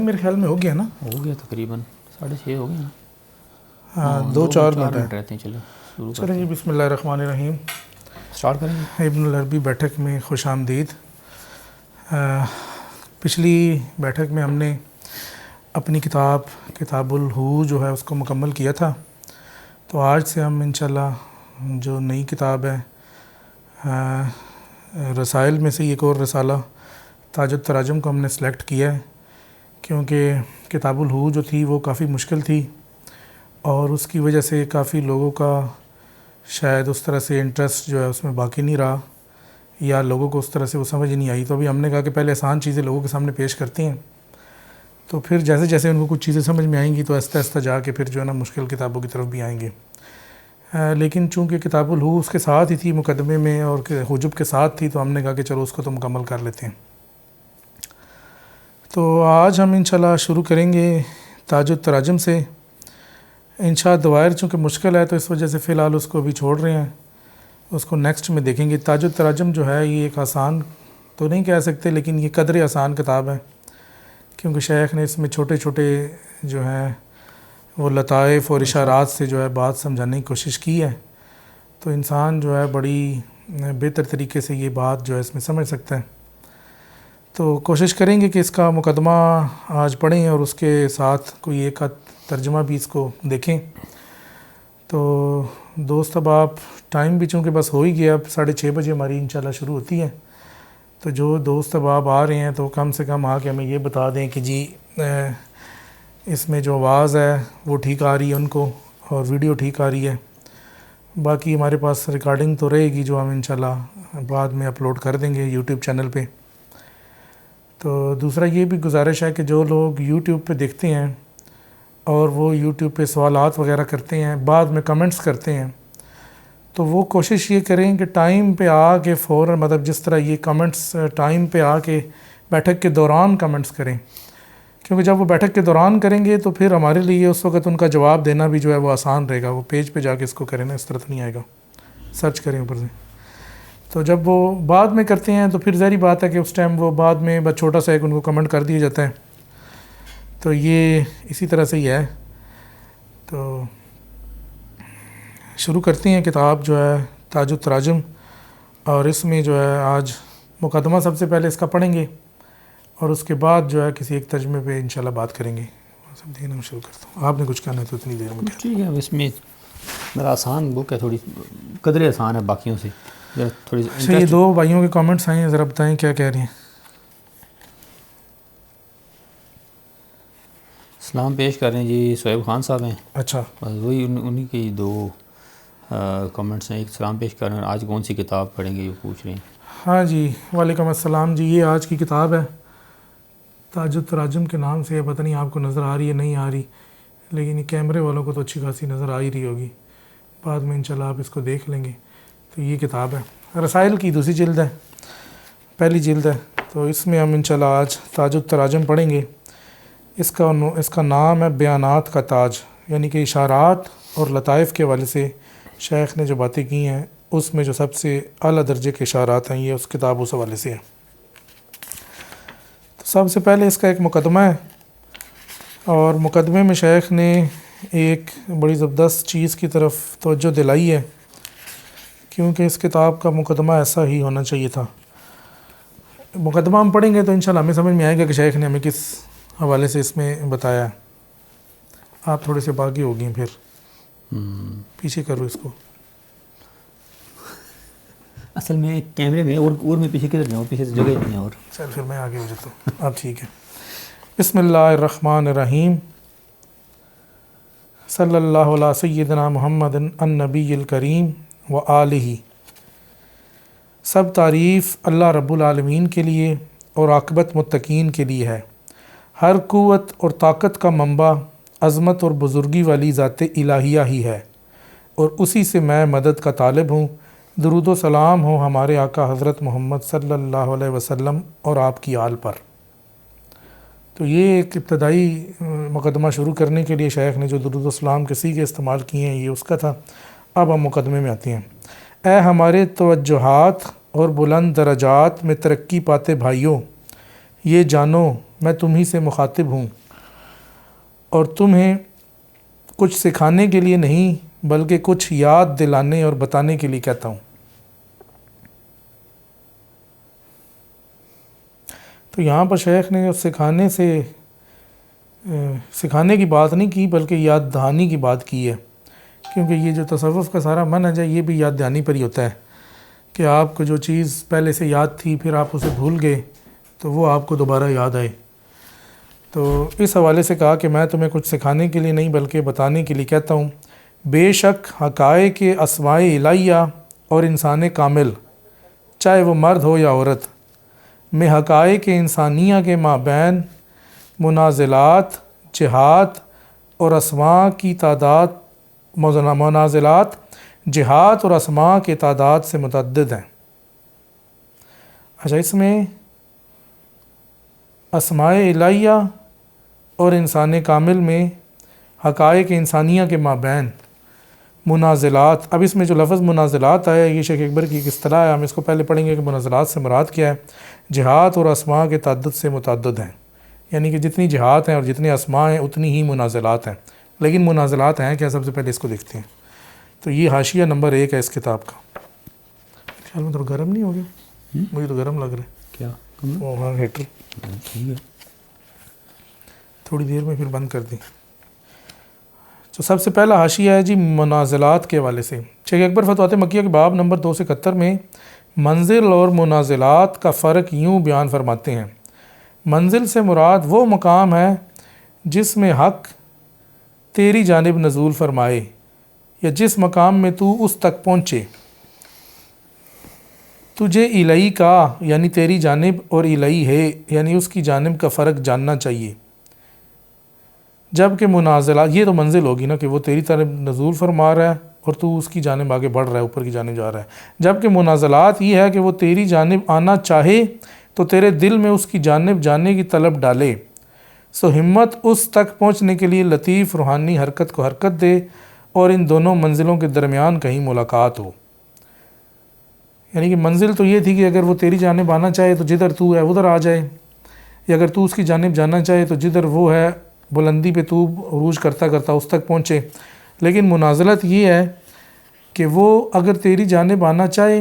Time میرے خیال میں ہو گیا نا, ہو گیا تقریباً 6:30 ہو گیا نا. ہاں 2-4 منٹ رہتے ہیں. چلیں جی. بسم اللہ الرحمن الرحیم. اسٹارٹ کریں گے. ابن العربی بیٹھک میں خوش آمدید. پچھلی بیٹھک میں ہم نے اپنی کتاب الحو جو ہے اس کو مکمل کیا تھا. تو آج سے ہم انشاءاللہ جو نئی کتاب ہے رسائل میں سے ایک اور رسالہ تاج التراجم کو ہم نے سلیکٹ کیا ہے, کیونکہ کتاب الحو جو تھی وہ کافی مشکل تھی اور اس کی وجہ سے کافی لوگوں کا شاید اس طرح سے انٹرسٹ جو ہے اس میں باقی نہیں رہا, یا لوگوں کو اس طرح سے وہ سمجھ نہیں آئی. تو ابھی ہم نے کہا کہ پہلے آسان چیزیں لوگوں کے سامنے پیش کرتے ہیں, تو پھر جیسے جیسے ان کو کچھ چیزیں سمجھ میں آئیں گی تو آہستہ آہستہ جا کے پھر جو ہے نا مشکل کتابوں کی طرف بھی آئیں گے. لیکن چونکہ کتاب الحو اس کے ساتھ ہی تھی مقدمے میں اور حجب کے ساتھ تھی, تو ہم نے کہا کہ چلو اس کو تو مکمل کر لیتے ہیں. تو آج ہم انشاءاللہ شروع کریں گے تاج التراجم سے. انشاء دوائر چونکہ مشکل ہے تو اس وجہ سے فی الحال اس کو ابھی چھوڑ رہے ہیں, اس کو نیکسٹ میں دیکھیں گے. تاج التراجم جو ہے یہ ایک آسان تو نہیں کہہ سکتے, لیکن یہ قدر آسان کتاب ہے, کیونکہ شیخ نے اس میں چھوٹے چھوٹے جو ہیں وہ لطائف اور اشارات سے جو ہے بات سمجھانے کی کوشش کی ہے. تو انسان جو ہے بڑی بہتر طریقے سے یہ بات جو ہے اس میں سمجھ سکتا ہے. تو کوشش کریں گے کہ اس کا مقدمہ آج پڑھیں اور اس کے ساتھ کوئی ایک ترجمہ بھی اس کو دیکھیں. تو دوست اب آپ ٹائم بھی چونکہ بس ہو ہی گیا, اب 6:30 بجے ہماری انشاءاللہ شروع ہوتی ہے. تو جو دوست اب آپ آ رہے ہیں تو کم سے کم آ کے ہمیں یہ بتا دیں کہ جی اس میں جو آواز ہے وہ ٹھیک آ رہی ہے ان کو اور ویڈیو ٹھیک آ رہی ہے. باقی ہمارے پاس ریکارڈنگ تو رہے گی جو ہم انشاءاللہ بعد میں اپلوڈ کر دیں گے یوٹیوب چینل پہ. تو دوسرا یہ بھی گزارش ہے کہ جو لوگ یوٹیوب پہ دیکھتے ہیں اور وہ یوٹیوب پہ سوالات وغیرہ کرتے ہیں, بعد میں کمنٹس کرتے ہیں, تو وہ کوشش یہ کریں کہ ٹائم پہ آ کے فوراً, مطلب جس طرح یہ کمنٹس ٹائم پہ آ کے بیٹھک کے دوران کمنٹس کریں, کیونکہ جب وہ بیٹھک کے دوران کریں گے تو پھر ہمارے لیے اس وقت ان کا جواب دینا بھی جو ہے وہ آسان رہے گا. وہ پیج پہ جا کے اس کو کریں نا, اس طرح تو نہیں آئے گا, سرچ کریں اوپر سے. تو جب وہ بعد میں کرتے ہیں تو پھر ظاہری بات ہے کہ اس ٹائم وہ بعد میں بس چھوٹا سا ایک ان کو کمنٹ کر دیا جاتا ہے. تو یہ اسی طرح سے ہی ہے. تو شروع کرتے ہیں کتاب جو ہے تاج التراجم, اور اس میں جو ہے آج مقدمہ سب سے پہلے اس کا پڑھیں گے اور اس کے بعد جو ہے کسی ایک ترجمے پہ انشاءاللہ بات کریں گے. سب دینا میں شروع کرتا ہوں, آپ نے کچھ کہنا ہے تو اتنی دیر میں کہہ. ٹھیک ہے. اب اس میں میرا آسان بک ہے, تھوڑی قدرے آسان ہے باقیوں سے. تھوڑی اچھا, یہ 2 بھائیوں کے کامنٹس آئے ہیں, ذرا بتائیں کیا کہہ رہے ہیں. سلام پیش کر رہے ہیں جی, صہیب خان صاحب ہیں. اچھا, بس وہی انہی کے 2 کمنٹس ہیں. ایک سلام پیش کر رہے ہیں, آج کون سی کتاب پڑھیں گے یہ پوچھ رہے ہیں. ہاں جی, وعلیکم السلام جی. یہ آج کی کتاب ہے تاج التراجم کے نام سے. پتہ نہیں آپ کو نظر آ رہی ہے نہیں آ رہی, لیکن یہ کیمرے والوں کو تو اچھی خاصی نظر آ ہی رہی ہوگی. بعد میں انشاءاللہ آپ اس کو دیکھ لیں گے. تو یہ کتاب ہے رسائل کی دوسری جلد ہے, پہلی جلد ہے. تو اس میں ہم انشاءاللہ آج تاج التراجم پڑھیں گے. اس کا نام ہے بیانات کا تاج, یعنی کہ اشارات اور لطائف کے حوالے سے شیخ نے جو باتیں کی ہیں اس میں جو سب سے اعلیٰ درجے کے اشارات ہیں یہ اس کتاب اس حوالے سے ہیں. تو سب سے پہلے اس کا ایک مقدمہ ہے, اور مقدمے میں شیخ نے ایک بڑی زبردست چیز کی طرف توجہ دلائی ہے, کیونکہ اس کتاب کا مقدمہ ایسا ہی ہونا چاہیے تھا. مقدمہ ہم پڑھیں گے تو انشاءاللہ ہمیں سمجھ میں آئے گا کہ شیخ نے ہمیں کس حوالے سے اس میں بتایا ہے. آپ تھوڑے سے باقی ہو گئے, پھر پیچھے کرو اس کو. اصل میں کیمرے میں اور میں پیچھے کدھر جاؤں, پیچھے سے جگہ نہیں ہے. اور چل پھر میں آگے ہو جاتا ہوں, اب ٹھیک ہے. بسم اللہ الرحمن الرحیم. صلی اللہ علیہ سیدنا محمد النبی الکریم و آلہ. سب تعریف اللہ رب العالمین کے لیے اور عاقبت متقین کے لیے ہے. ہر قوت اور طاقت کا منبع عظمت اور بزرگی والی ذات الہیہ ہی ہے, اور اسی سے میں مدد کا طالب ہوں. درود و سلام ہو ہمارے آقا حضرت محمد صلی اللہ علیہ وسلم اور آپ کی آل پر. تو یہ ایک ابتدائی مقدمہ شروع کرنے کے لیے شیخ نے جو درود و سلام کے صیغے استعمال کیے ہیں یہ اس کا تھا. اب ہم مقدمے میں آتے ہیں. اے ہمارے توجہات اور بلند درجات میں ترقی پاتے بھائیوں, یہ جانو میں تمہیں سے مخاطب ہوں اور تمہیں کچھ سکھانے کے لیے نہیں بلکہ کچھ یاد دلانے اور بتانے کے لیے کہتا ہوں۔ تو یہاں پر شیخ نے سکھانے کی بات نہیں کی بلکہ یاد دہانی کی بات کی ہے، کیونکہ یہ جو تصوف کا سارا منہج ہے یہ بھی یاد دہانی پر ہی ہوتا ہے کہ آپ کو جو چیز پہلے سے یاد تھی پھر آپ اسے بھول گئے تو وہ آپ کو دوبارہ یاد آئے۔ تو اس حوالے سے کہا کہ میں تمہیں کچھ سکھانے کے لیے نہیں بلکہ بتانے کے لیے کہتا ہوں۔ بے شک حقائق اسماء الہیہ اور انسان کامل، چاہے وہ مرد ہو یا عورت، میں حقائق انسانیہ کے مابین منازلات، جہات اور اسماء کی تعداد منازلات، جہات اور اسماء کے تعداد سے متعدد ہیں۔ اچھا، اس میں اسماء الہیہ اور انسان کامل میں حقائق انسانیہ کے مابین منازلات، اب اس میں جو لفظ منازلات آیا ہے یہ شیخ اکبر کی ایک اصطلاح ہے، ہم اس کو پہلے پڑھیں گے کہ منازلات سے مراد کیا ہے۔ جہات اور اسماء کے تعدد سے متعدد ہیں، یعنی کہ جتنی جہات ہیں اور جتنے اسماء ہیں اتنی ہی منازلات ہیں۔ لیکن منازلات ہیں کیا، سب سے پہلے اس کو دیکھتے ہیں۔ تو یہ حاشیہ نمبر 1 ہے اس کتاب کا۔ خیال میں تو گرم نہیں ہو گیا، مجھے تو گرم لگ رہا ہے۔ کیا وہاں ہیٹر ٹھیک ہے، تھوڑی دیر میں پھر بند کر دیں۔ تو سب سے پہلا حاشیہ ہے جی منازلات کے حوالے سے۔ شیخ اکبر فتوحات مکیہ کے باب نمبر 271 میں منزل اور منازلات کا فرق یوں بیان فرماتے ہیں۔ منزل سے مراد وہ مقام ہے جس میں حق تیری جانب نزول فرمائے یا جس مقام میں تو اس تک پہنچے۔ تجھے الہی کا یعنی تیری جانب اور الہی ہے یعنی اس کی جانب کا فرق جاننا چاہیے۔ جبکہ منازلات، یہ تو منزل ہوگی نا کہ وہ تیری طرف نزول فرما رہا ہے اور تو اس کی جانب آگے بڑھ رہا ہے، اوپر کی جانب جا رہا ہے۔ جبکہ منازلات یہ ہے کہ وہ تیری جانب آنا چاہے تو تیرے دل میں اس کی جانب جانے کی طلب ڈالے، سو ہمت اس تک پہنچنے کے لیے لطیف روحانی حرکت کو حرکت دے اور ان دونوں منزلوں کے درمیان کہیں ملاقات ہو۔ یعنی کہ منزل تو یہ تھی کہ اگر وہ تیری جانب آنا چاہے تو جدھر تو ہے ادھر آ جائے، یا اگر تو اس کی جانب جانا چاہے تو جدھر وہ ہے بلندی پہ تو عروج کرتا کرتا اس تک پہنچے۔ لیکن منازلت یہ ہے کہ وہ اگر تیری جانب آنا چاہے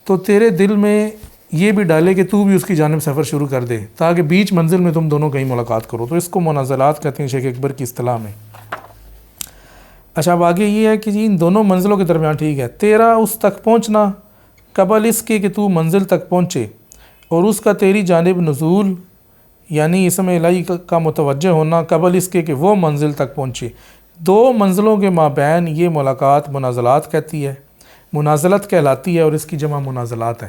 تو تیرے دل میں یہ بھی ڈالے کہ تو بھی اس کی جانب سفر شروع کر دے تاکہ بیچ منزل میں تم دونوں کہیں ملاقات کرو۔ تو اس کو منازلات کہتے ہیں شیخ اکبر کی اصطلاح میں۔ اچھا، اب آگے یہ ہے کہ جی ان دونوں منزلوں کے درمیان ٹھیک ہے، تیرا اس تک پہنچنا قبل اس کے کہ تو منزل تک پہنچے، اور اس کا تیری جانب نزول یعنی اسم الہی کا متوجہ ہونا قبل اس کے کہ وہ منزل تک پہنچے۔ دو منزلوں کے مابین یہ ملاقات منازلات کہتی ہے، منازلت کہلاتی ہے، اور اس کی جمع منازلات ہے۔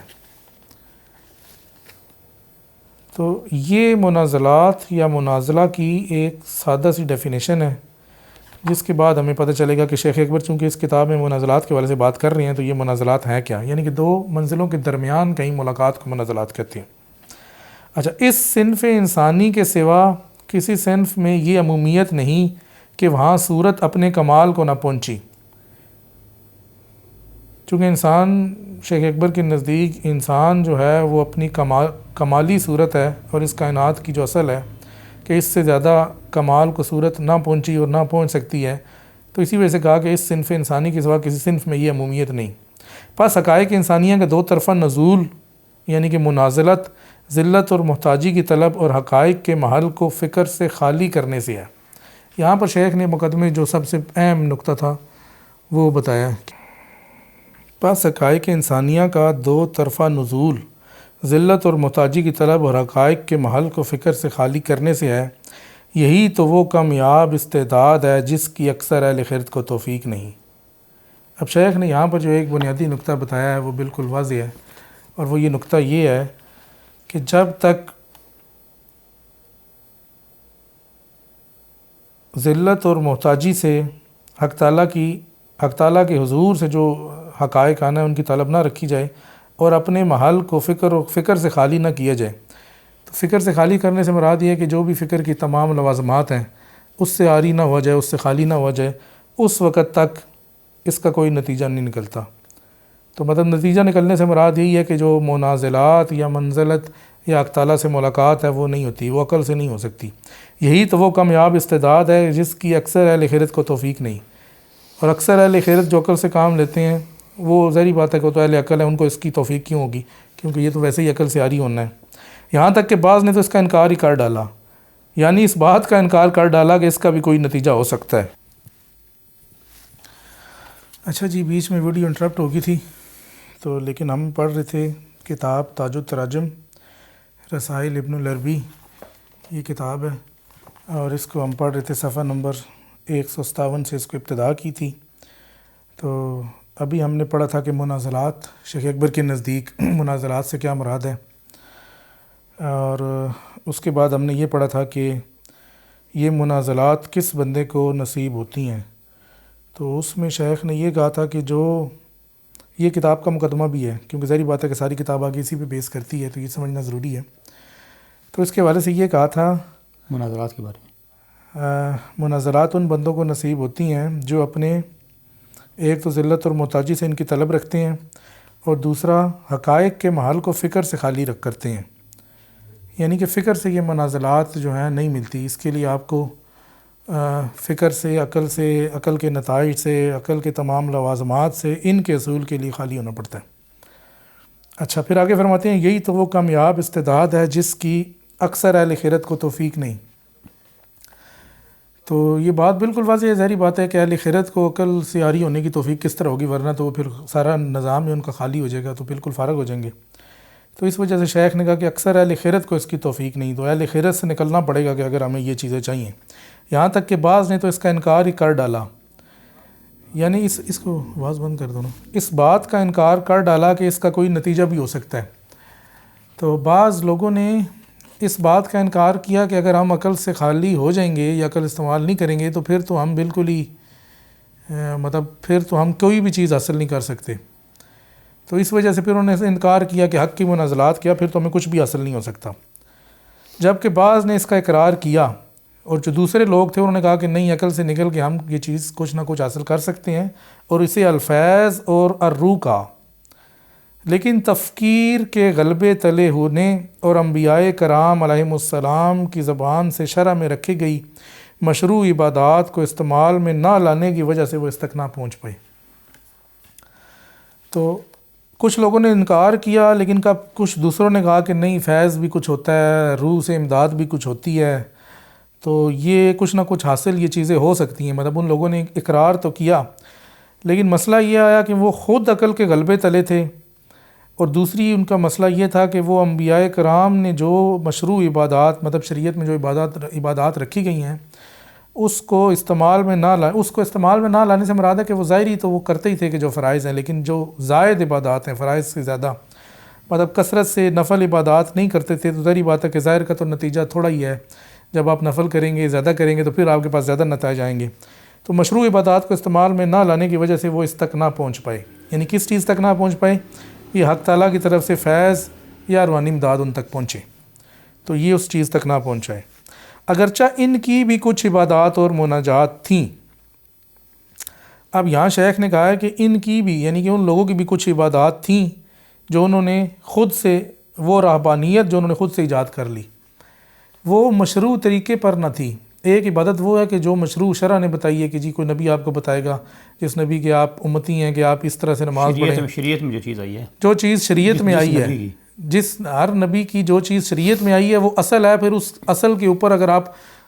تو یہ منازلات یا منازلہ کی ایک سادہ سی ڈیفینیشن ہے، جس کے بعد ہمیں پتہ چلے گا کہ شیخ اکبر چونکہ اس کتاب میں منازلات کے حوالے سے بات کر رہے ہیں تو یہ منازلات ہیں کیا، یعنی کہ دو منزلوں کے درمیان کہیں ملاقات کو منازلات کہتے ہیں۔ اچھا، اس صنف انسانی کے سوا کسی صنف میں یہ عمومیت نہیں کہ وہاں صورت اپنے کمال کو نہ پہنچی، چونکہ انسان شیخ اکبر کے نزدیک انسان جو ہے وہ اپنی کمالی صورت ہے، اور اس کائنات کی جو اصل ہے کہ اس سے زیادہ کمال کو صورت نہ پہنچی اور نہ پہنچ سکتی ہے، تو اسی وجہ سے کہا کہ اس صنف انسانی کے سوا کسی صنف میں یہ عمومیت نہیں۔ پس حقائق انسانیہ کا دو طرفہ نزول یعنی کہ منازلت ذلت اور محتاجی کی طلب اور حقائق کے محل کو فکر سے خالی کرنے سے ہے۔ یہاں پر شیخ نے مقدمے جو سب سے اہم نقطہ تھا وہ بتایا، پس حقائق انسانیہ کا دو طرفہ نزول ذلت اور محتاجی کی طلب اور حقائق کے محل کو فکر سے خالی کرنے سے ہے، یہی تو وہ کامیاب استعداد ہے جس کی اکثر اہل خرد کو توفیق نہیں۔ اب شیخ نے یہاں پر جو ایک بنیادی نقطہ بتایا ہے وہ بالکل واضح ہے، اور وہ یہ نقطہ یہ ہے کہ جب تک ذلت اور محتاجی سے حق تعالیٰ کے حضور سے جو حقائق آنا ہے ان کی طلب نہ رکھی جائے اور اپنے محل کو فکر سے خالی نہ کیا جائے، تو فکر سے خالی کرنے سے مراد یہ ہے کہ جو بھی فکر کی تمام لوازمات ہیں اس سے عاری نہ ہو جائے، اس سے خالی نہ ہو جائے، اس وقت تک اس کا کوئی نتیجہ نہیں نکلتا۔ تو مطلب نتیجہ نکلنے سے مراد یہی ہے کہ جو منازلات یا منزلت یا حق تعالیٰ سے ملاقات ہے وہ نہیں ہوتی، وہ عقل سے نہیں ہو سکتی۔ یہی تو وہ کامیاب استعداد ہے جس کی اکثر اہل خیرت کو توفیق نہیں، اور اکثر اہل خیرت جو عقل سے کام لیتے ہیں وہ ظاہری بات ہے کہ وہ تو اہل عقل ہے، ان کو اس کی توفیق کیوں ہوگی، کیونکہ یہ تو ویسے ہی عقل سے عاری ہونا ہے۔ یہاں تک کہ بعض نے تو اس کا انکار ہی کر ڈالا، یعنی اس بات کا انکار کر ڈالا کہ اس کا بھی کوئی نتیجہ ہو سکتا ہے۔ اچھا جی، بیچ میں ویڈیو انٹرپٹ ہو گئی تھی تو لیکن ہم پڑھ رہے تھے کتاب تاج التراجم رسائل ابن العربی، یہ کتاب ہے، اور اس کو ہم پڑھ رہے تھے صفحہ نمبر 157 سے اس کو ابتدا کی تھی۔ تو ابھی ہم نے پڑھا تھا کہ منازلات، شیخ اکبر کے نزدیک منازلات سے کیا مراد ہے، اور اس کے بعد ہم نے یہ پڑھا تھا کہ یہ منازلات کس بندے کو نصیب ہوتی ہیں۔ تو اس میں شیخ نے یہ کہا تھا کہ جو یہ کتاب کا مقدمہ بھی ہے، کیونکہ ظاہری بات ہے کہ ساری کتاب آگے اسی پہ بیس کرتی ہے، تو یہ سمجھنا ضروری ہے۔ تو اس کے حوالے سے یہ کہا تھا مناظرات کے بارے میں، منازلات ان بندوں کو نصیب ہوتی ہیں جو اپنے ایک تو ذلت اور محتاجی سے ان کی طلب رکھتے ہیں، اور دوسرا حقائق کے محل کو فکر سے خالی رکھ کرتے ہیں، یعنی کہ فکر سے یہ منازلات جو ہیں نہیں ملتی، اس کے لیے آپ کو فکر سے، عقل کے نتائج سے، عقل کے تمام لوازمات سے، ان کے اصول کے لیے خالی ہونا پڑتا ہے۔ اچھا، پھر آگے فرماتے ہیں یہی تو وہ کامیاب استعداد ہے جس کی اکثر اہل خیرت کو توفیق نہیں۔ تو یہ بات بالکل واضح ہے، ظاہری بات ہے کہ اہل خیرت کو عقل سے عاری ہونے کی توفیق کس طرح ہوگی، ورنہ تو وہ پھر سارا نظام ہی ان کا خالی ہو جائے گا، تو بالکل فارغ ہو جائیں گے۔ تو اس وجہ سے شیخ نے کہا کہ اکثر اہل خیرت کو اس کی توفیق نہیں، تو اہل خیرت سے نکلنا پڑے گا کہ اگر ہمیں یہ چیزیں چاہیے۔ یہاں تک کہ بعض نے تو اس کا انکار ہی کر ڈالا، یعنی اس کو آواز بند کر دو نا، اس بات کا انکار کر ڈالا کہ اس کا کوئی نتیجہ بھی ہو سکتا ہے۔ تو بعض لوگوں نے اس بات کا انکار کیا کہ اگر ہم عقل سے خالی ہو جائیں گے یا عقل استعمال نہیں کریں گے تو پھر تو ہم بالکل ہی پھر تو ہم کوئی بھی چیز حاصل نہیں کر سکتے۔ تو اس وجہ سے پھر انہوں نے انکار کیا کہ حق کی منازلات کیا، پھر تو ہمیں کچھ بھی حاصل نہیں ہو سکتا۔ جبکہ بعض نے اس کا اقرار کیا، اور جو دوسرے لوگ تھے انہوں نے کہا کہ نہیں، عقل سے نکل کے ہم یہ چیز کچھ نہ کچھ حاصل کر سکتے ہیں، اور اسے الفیض اور الروح کا، لیکن تفکیر کے غلبے تلے ہونے اور انبیاء کرام علیہم السلام کی زبان سے شرع میں رکھی گئی مشروع عبادات کو استعمال میں نہ لانے کی وجہ سے وہ اس تک نہ پہنچ پائے۔ تو کچھ لوگوں نے انکار کیا، لیکن کچھ دوسروں نے کہا کہ نہیں، فیض بھی کچھ ہوتا ہے، روح سے امداد بھی کچھ ہوتی ہے، تو یہ کچھ نہ کچھ حاصل یہ چیزیں ہو سکتی ہیں۔ مطلب ان لوگوں نے اقرار تو کیا، لیکن مسئلہ یہ آیا کہ وہ خود عقل کے غلبے تلے تھے، اور دوسری ان کا مسئلہ یہ تھا کہ وہ انبیاء کرام نے جو مشروع عبادات، مطلب شریعت میں جو عبادات رکھی گئی ہیں، اس کو استعمال میں نہ لانے سے مراد ہے کہ وہ ظاہری تو وہ کرتے ہی تھے کہ جو فرائض ہیں، لیکن جو زائد عبادات ہیں، فرائض سے زیادہ، مطلب کثرت سے نفل عبادات نہیں کرتے تھے، تو ظاہری بات ہے کہ ظاہر کا تو نتیجہ تھوڑا ہی ہے، جب آپ نفل کریں گے، زیادہ کریں گے تو پھر آپ کے پاس زیادہ نتائج آئیں گے۔ تو مشروع عبادات کو استعمال میں نہ لانے کی وجہ سے وہ اس تک نہ پہنچ پائے۔ یعنی کس چیز تک نہ پہنچ پائے؟ یہ حق تعالیٰ کی طرف سے فیض یا روحانی امداد ان تک پہنچے، تو یہ اس چیز تک نہ پہنچائے، اگرچہ ان کی بھی کچھ عبادات اور مناجات تھیں۔ اب یہاں شیخ نے کہا ہے کہ ان کی بھی، یعنی کہ ان لوگوں کی بھی کچھ عبادات تھیں جو انہوں نے خود سے، وہ رہبانیت جو انہوں نے خود سے ایجاد کر لی، وہ مشروع طریقے پر نہ تھی۔ ایک عبادت وہ ہے کہ جو مشروع شرع نے بتائی ہے کہ جی کوئی نبی آپ کو بتائے گا، جس نبی کے آپ امتی ہیں، کہ آپ اس طرح سے نماز پڑھیں۔ شریعت میں جو چیز آئی ہے، جو چیز شریعت میں آئی ہے، جس ہر نبی کی جو چیز شریعت میں آئی ہے وہ اصل ہے، پھر اس اصل کے اوپر اگر آپ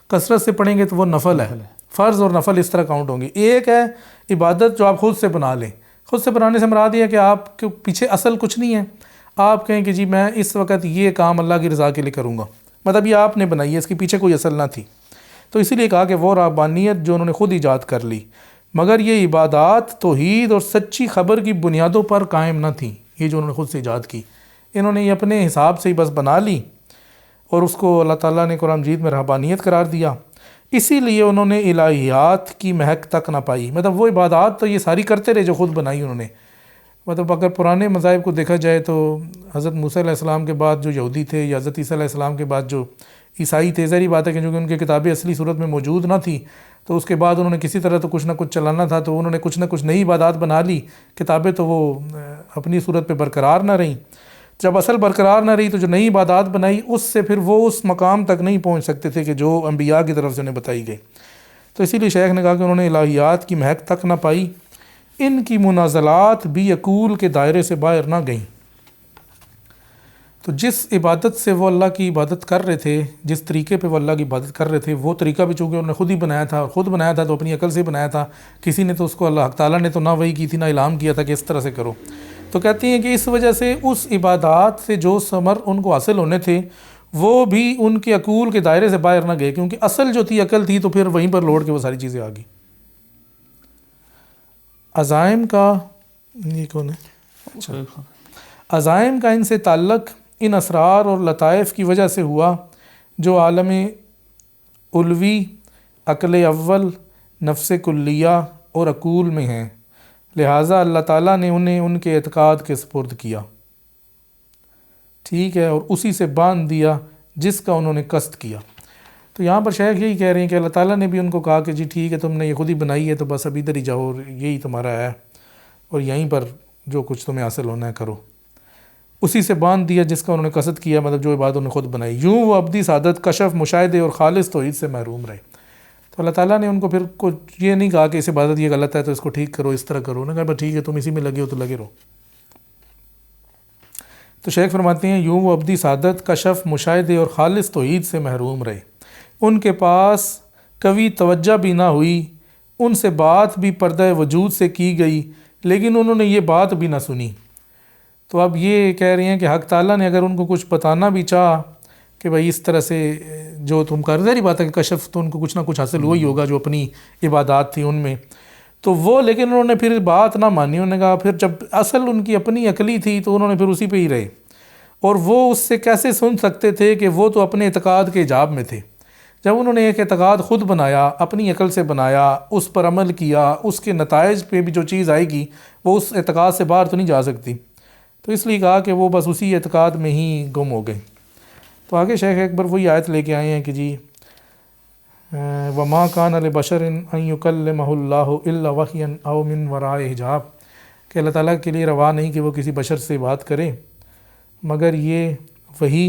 کثرت سے پڑھیں گے تو وہ نفل ہے۔ فرض اور نفل اس طرح کاؤنٹ ہوں گے۔ ایک ہے عبادت جو آپ خود سے بنا لیں، خود سے بنانے سے مراد یہ ہے کہ آپ کے پیچھے اصل کچھ نہیں ہے، آپ کہیں کہ جی میں اس وقت یہ کام اللہ کی رضا کے لیے کروں گا، مطلب یہ آپ نے بنائی ہے، اس کے پیچھے کوئی اصل نہ تھی۔ تو اسی لیے کہا کہ وہ رہبانیت جو انہوں نے خود ایجاد کر لی، مگر یہ عبادات توحید اور سچی خبر کی بنیادوں پر قائم نہ تھیں۔ یہ جو انہوں نے خود سے ایجاد کی، انہوں نے یہ اپنے حساب سے ہی بس بنا لی، اور اس کو اللہ تعالیٰ نے قرآن مجید میں رہبانیت قرار دیا۔ اسی لیے انہوں نے الہیات کی مہک تک نہ پائی، مطلب وہ عبادات تو یہ ساری کرتے رہے جو خود بنائی انہوں نے۔ مطلب اگر پرانے مذاہب کو دیکھا جائے تو حضرت موسیٰ علیہ السلام کے بعد جو یہودی تھے، یا حضرت عیسیٰ علیہ السلام کے بعد جو عیسائی تھے، ظاہری بات ہے کہ جو کہ ان کی کتابیں اصلی صورت میں موجود نہ تھی، تو اس کے بعد انہوں نے کسی طرح تو کچھ نہ کچھ چلانا تھا، تو انہوں نے کچھ نہ کچھ نئی عبادات بنا لی، کتابیں تو وہ اپنی صورت پہ برقرار نہ رہیں۔ جب اصل برقرار نہ رہی تو جو نئی عبادات بنائی اس سے پھر وہ اس مقام تک نہیں پہنچ سکتے تھے کہ جو انبیاء کی طرف سے انہیں بتائی گئی. تو اسی لیے شیخ نے کہا کہ انہوں نے الہیات کی مہک تک نہ پائی، ان کی منازلات بھی عقول کے دائرے سے باہر نہ گئیں. تو جس عبادت سے وہ اللہ کی عبادت کر رہے تھے، جس طریقے پہ وہ اللہ کی عبادت کر رہے تھے، وہ طریقہ بھی چونکہ انہوں نے خود ہی بنایا تھا، اور خود بنایا تھا تو اپنی عقل سے بنایا تھا، کسی نے تو اس کو اللہ تعالیٰ نے تو نہ وحی کی تھی نہ الہام کیا تھا کہ اس طرح سے کرو. تو کہتے ہیں کہ اس وجہ سے اس عبادات سے جو ثمر ان کو حاصل ہونے تھے وہ بھی ان کے عقول کے دائرے سے باہر نہ گئے، کیونکہ اصل جو تھی عقل تھی، تو پھر وہیں پر لوٹ کے وہ ساری چیزیں آ گئی. عزائم کا یہ کون ہے؟ اچھا، عزائم کا ان سے تعلق ان اسرار اور لطائف کی وجہ سے ہوا جو عالم علوی، عقل اول، نفس کلیہ اور عقول میں ہیں، لہٰذا اللہ تعالیٰ نے انہیں ان کے اعتقاد کے سپرد کیا، ٹھیک ہے، اور اسی سے باندھ دیا جس کا انہوں نے قصد کیا. تو یہاں پر شیخ یہی کہہ رہے ہیں کہ اللہ تعالیٰ نے بھی ان کو کہا کہ جی ٹھیک ہے، تم نے یہ خود ہی بنائی ہے تو بس اب ادھر ہی جاؤ، اور یہی تمہارا ہے، اور یہیں پر جو کچھ تمہیں حاصل ہونا ہے کرو. اسی سے باندھ دیا جس کا انہوں نے قصد کیا، مطلب جو عبادت انہوں نے خود بنائی. یوں وہ ابدی سعادت، کشف، مشاہدے اور خالص توحید سے محروم رہے. تو اللہ تعالیٰ نے ان کو پھر کچھ یہ نہیں کہا کہ اس عبادت یہ غلط ہے تو اس کو ٹھیک کرو، اس طرح کرو. انہوں نے کہا ٹھیک ہے، تم اسی میں لگے ہو تو لگے رہو. تو شیخ فرماتے ہیں یوں وہ ابدی سعادت، کشف، مشاہدے اور خالص توحید سے محروم رہے. ان کے پاس کبھی توجہ بھی نہ ہوئی، ان سے بات بھی پردہ وجود سے کی گئی لیکن انہوں نے یہ بات بھی نہ سنی. تو اب یہ کہہ رہے ہیں کہ حق تعالیٰ نے اگر ان کو کچھ بتانا بھی چاہا کہ بھائی اس طرح سے جو تم کر رہی بات ہے کہ کشف تو ان کو کچھ نہ کچھ حاصل ہوا ہی ہوگا جو اپنی عبادات تھی ان میں، تو وہ لیکن انہوں نے پھر بات نہ مانی. انہوں نے کہا پھر جب اصل ان کی اپنی عقلی تھی تو انہوں نے پھر اسی پہ ہی رہے، اور وہ اس سے کیسے سن سکتے تھے کہ وہ تو اپنے اعتقاد کے حجاب میں تھے. جب انہوں نے ایک اعتقاد خود بنایا، اپنی عقل سے بنایا، اس پر عمل کیا، اس کے نتائج پہ بھی جو چیز آئے گی وہ اس اعتقاد سے باہر تو نہیں جا سکتی. تو اس لیے کہا کہ وہ بس اسی اعتقاد میں ہی گم ہو گئے. تو آگے شیخ اکبر وہی آیت لے کے آئے ہیں کہ جی وَمَا كَانَ لِبَشَرٍ أَن يُكَلِّمَهُ اللَّهُ إِلَّا وَحْيًا أَوْ مِن وَرَاءِ حجاب، کہ اللہ تعالیٰ کے لیے روا نہیں کہ وہ کسی بشر سے بات کرے مگر یہ وحی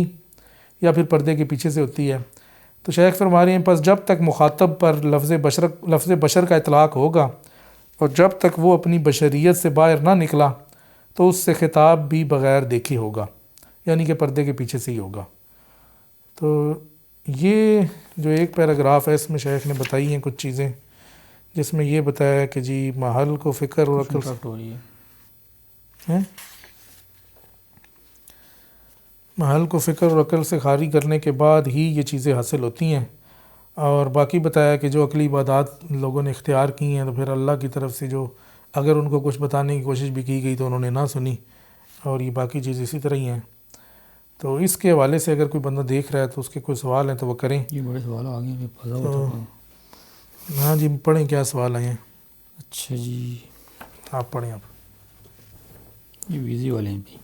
یا پھر پردے کے پیچھے سے ہوتی ہے. تو شیخ فرما رہے ہیں پس جب تک مخاطب پر لفظ بشر کا اطلاق ہوگا اور جب تک وہ اپنی بشریت سے باہر نہ نکلا تو اس سے خطاب بھی بغیر دیکھے ہوگا، یعنی کہ پردے کے پیچھے سے ہی ہوگا. تو یہ جو ایک پیراگراف ہے اس میں شیخ نے بتائی ہیں کچھ چیزیں، جس میں یہ بتایا کہ جی محل کو فکر اور عقل سے محل کو فکر اور عقل سے خالی کرنے کے بعد ہی یہ چیزیں حاصل ہوتی ہیں. اور باقی بتایا کہ جو عقلی عبادات لوگوں نے اختیار کی ہیں تو پھر اللہ کی طرف سے جو اگر ان کو کچھ بتانے کی کوشش بھی کی گئی تو انہوں نے نہ سنی، اور یہ باقی چیز اسی طرح ہی ہیں. تو اس کے حوالے سے اگر کوئی بندہ دیکھ رہا ہے تو اس کے کوئی سوال ہیں تو وہ کریں. یہ بڑے سوال آ گئے تو ہاں جی پڑھیں کیا سوال آئے ہیں. اچھا جی آپ پڑھیں. آپ یہ ویزے والے ہیں بھی.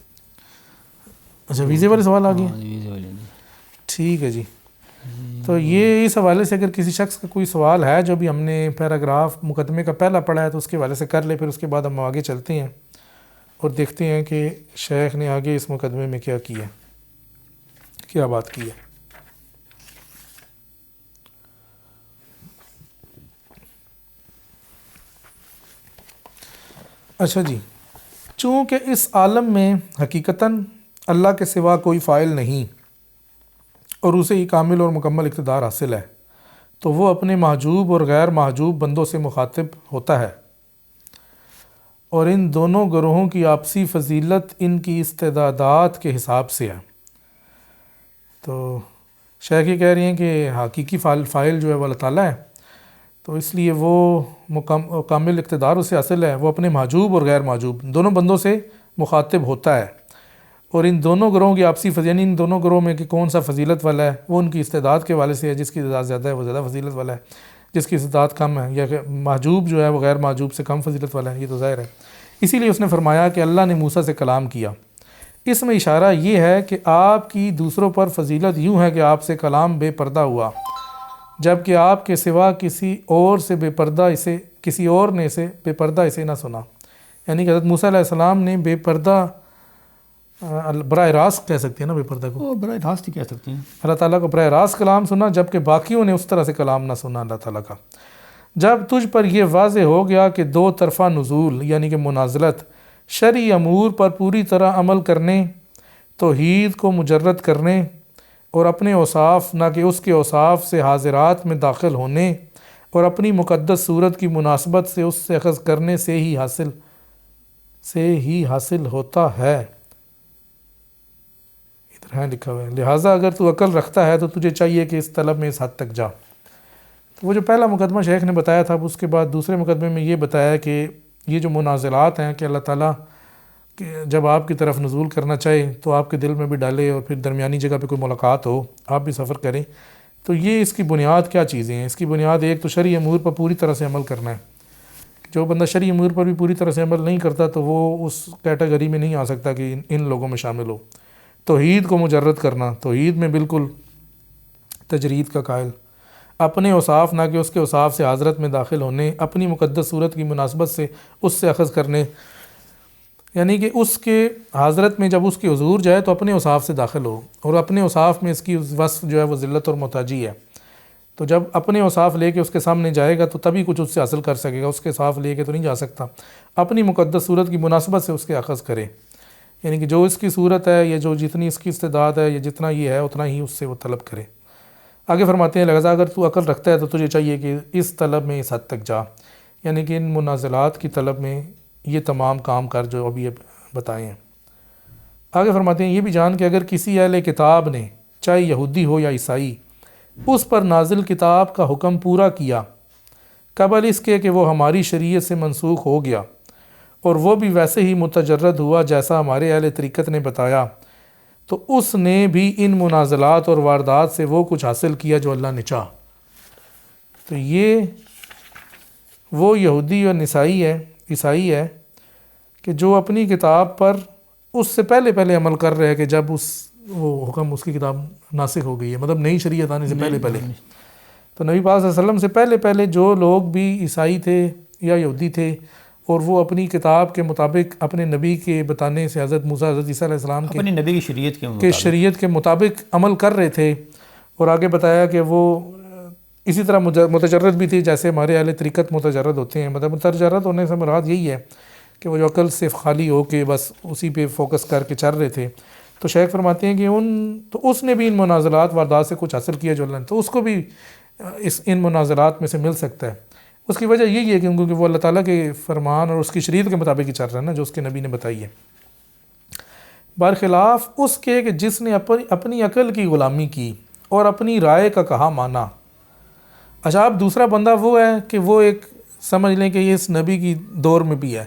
اچھا ویزے والے سوال آ گئے ہیں، ویزے والے ہیں. ٹھیک ہے جی. تو یہ اس حوالے سے اگر کسی شخص کا کوئی سوال ہے جو بھی ہم نے پیراگراف مقدمے کا پہلا پڑھا ہے تو اس کے حوالے سے کر لے، پھر اس کے بعد ہم آگے چلتے ہیں اور دیکھتے ہیں کہ شیخ نے آگے اس مقدمے میں کیا کیا، کیا بات کی ہے. اچھا جی، چونکہ اس عالم میں حقیقتاً اللہ کے سوا کوئی فاعل نہیں اور اسے ہی کامل اور مکمل اقتدار حاصل ہے، تو وہ اپنے محجوب اور غیر محجوب بندوں سے مخاطب ہوتا ہے، اور ان دونوں گروہوں کی آپسی فضیلت ان کی استعدادات کے حساب سے ہے. تو شیخ یہ کہہ رہی ہیں کہ حقیقی فاعل جو ہے وہ اللہ تعالیٰ ہے، تو اس لیے وہ کامل اقتدار اسے حاصل ہے، وہ اپنے محجوب اور غیر محجوب دونوں بندوں سے مخاطب ہوتا ہے، اور ان دونوں گروہوں کی آپسی فضیلت، یعنی ان دونوں گروہوں میں کہ کون سا فضیلت والا ہے وہ ان کی استعداد کے حوالے سے ہے، جس کی استعداد زیادہ ہے وہ زیادہ فضیلت والا ہے، جس کی استعداد کم ہے یا محجوب جو ہے وہ غیر محجوب سے کم فضیلت والا ہے، یہ تو ظاہر ہے. اسی لیے اس نے فرمایا کہ اللہ نے موسیٰ سے کلام کیا. اس میں اشارہ یہ ہے کہ آپ کی دوسروں پر فضیلت یوں ہے کہ آپ سے کلام بے پردہ ہوا، جب کہ آپ کے سوا کسی اور نے اسے بے پردہ اسے نہ سنا. یعنی کہ حضرت موسیٰ علیہ السلام نے بے پردہ براہ راست کہہ سکتے ہیں نا بے پردہ کو، وہ براہ راست ہی کہہ سکتے ہیں. اللہ تعالیٰ کو براہ راست کلام سنا، جبکہ باقیوں نے اس طرح سے کلام نہ سنا اللہ تعالیٰ کا. جب تجھ پر یہ واضح ہو گیا کہ دو طرفہ نزول یعنی کہ منازلت شرعی امور پر پوری طرح عمل کرنے، توحید کو مجرد کرنے اور اپنے اوصاف نہ کہ اس کے اوصاف سے حاضرات میں داخل ہونے اور اپنی مقدس صورت کی مناسبت سے اس سے اخذ کرنے سے ہی حاصل ہوتا ہے. ادھر ہے لکھا ہوا ہے، لہٰذا اگر تو عقل رکھتا ہے تو تجھے چاہیے کہ اس طلب میں اس حد تک جا. تو وہ جو پہلا مقدمہ شیخ نے بتایا تھا، اس کے بعد دوسرے مقدمے میں یہ بتایا کہ یہ جو منازلات ہیں کہ اللہ تعالیٰ کہ جب آپ کی طرف نزول کرنا چاہے تو آپ کے دل میں بھی ڈالے اور پھر درمیانی جگہ پہ کوئی ملاقات ہو، آپ بھی سفر کریں. تو یہ اس کی بنیاد کیا چیزیں ہیں؟ اس کی بنیاد ایک تو شرعی امور پر پوری طرح سے عمل کرنا ہے. جو بندہ شرعی امور پر بھی پوری طرح سے عمل نہیں کرتا تو وہ اس کیٹیگری میں نہیں آ سکتا کہ ان لوگوں میں شامل ہو. توحید کو مجرد کرنا، توحید میں بالکل تجرید کا قائل، اپنے اوصاف نہ کہ اس کے اوصاف سے حضرت میں داخل ہونے، اپنی مقدس صورت کی مناسبت سے اس سے اخذ کرنے، یعنی کہ اس کے حضرت میں جب اس کے حضور جائے تو اپنے اوصاف سے داخل ہو، اور اپنے اوصاف میں اس کی وصف جو ہے وہ ذلت اور محتاجی ہے. تو جب اپنے اوصاف لے کے اس کے سامنے جائے گا تو تبھی کچھ اس سے حاصل کر سکے گا، اس کے اوصاف لے کے تو نہیں جا سکتا. اپنی مقدس صورت کی مناسبت سے اس کے اخذ کرے، یعنی کہ جو اس کی صورت ہے یا جو جتنی اس کی استعداد ہے یا جتنا یہ ہے اتنا ہی اس سے وہ طلب کرے. آگے فرماتے ہیں لہذا اگر تو عقل رکھتا ہے تو تجھے چاہیے کہ اس طلب میں اس حد تک جا، یعنی کہ ان منازلات کی طلب میں یہ تمام کام کر جو ابھی بتائے ہیں. آگے فرماتے ہیں یہ بھی جان کہ اگر کسی اہل کتاب نے چاہے یہودی ہو یا عیسائی اس پر نازل کتاب کا حکم پورا کیا قبل اس کے کہ وہ ہماری شریعت سے منسوخ ہو گیا، اور وہ بھی ویسے ہی متجرد ہوا جیسا ہمارے اہل طریقت نے بتایا، تو اس نے بھی ان منازلات اور واردات سے وہ کچھ حاصل کیا جو اللہ نے چاہا. تو یہ وہ یہودی اور عیسائی ہے کہ جو اپنی کتاب پر اس سے پہلے عمل کر رہے ہیں کہ جب وہ حکم اس کی کتاب ناسخ ہو گئی ہے، مطلب نئی شریعت آنے سے پہلے. تو نبی پاک صلی اللہ علیہ وسلم سے پہلے جو لوگ بھی عیسائی تھے یا یہودی تھے اور وہ اپنی کتاب کے مطابق اپنے نبی کے بتانے سے حضرت موسیٰ حضرت عیسیٰ علیہ السلام کے اپنی نبی کی شریعت کے مطابق عمل کر رہے تھے، اور آگے بتایا کہ وہ اسی طرح متجرد بھی تھے جیسے ہمارے اہل طریقت متجرد ہوتے ہیں. مطلب متجرد ہونے سے مراد یہی ہے کہ وہ جو عقل سے خالی ہو کے بس اسی پہ فوکس کر کے چل رہے تھے. تو شیخ فرماتے ہیں کہ تو اس نے بھی ان منازلات واردات سے کچھ حاصل کیا جو اللہ نے، تو اس کو بھی ان منازلات میں سے مل سکتا ہے. اس کی وجہ یہی ہے کیونکہ وہ اللہ تعالیٰ کے فرمان اور اس کی شریعت کے مطابق ہی چل رہا ہے نا، جو اس کے نبی نے بتائی ہے، برخلاف اس کے کہ جس نے اپنی عقل کی غلامی کی اور اپنی رائے کا کہا مانا. اچھا، اب دوسرا بندہ وہ ہے کہ وہ ایک سمجھ لیں کہ یہ اس نبی کی دور میں بھی ہے،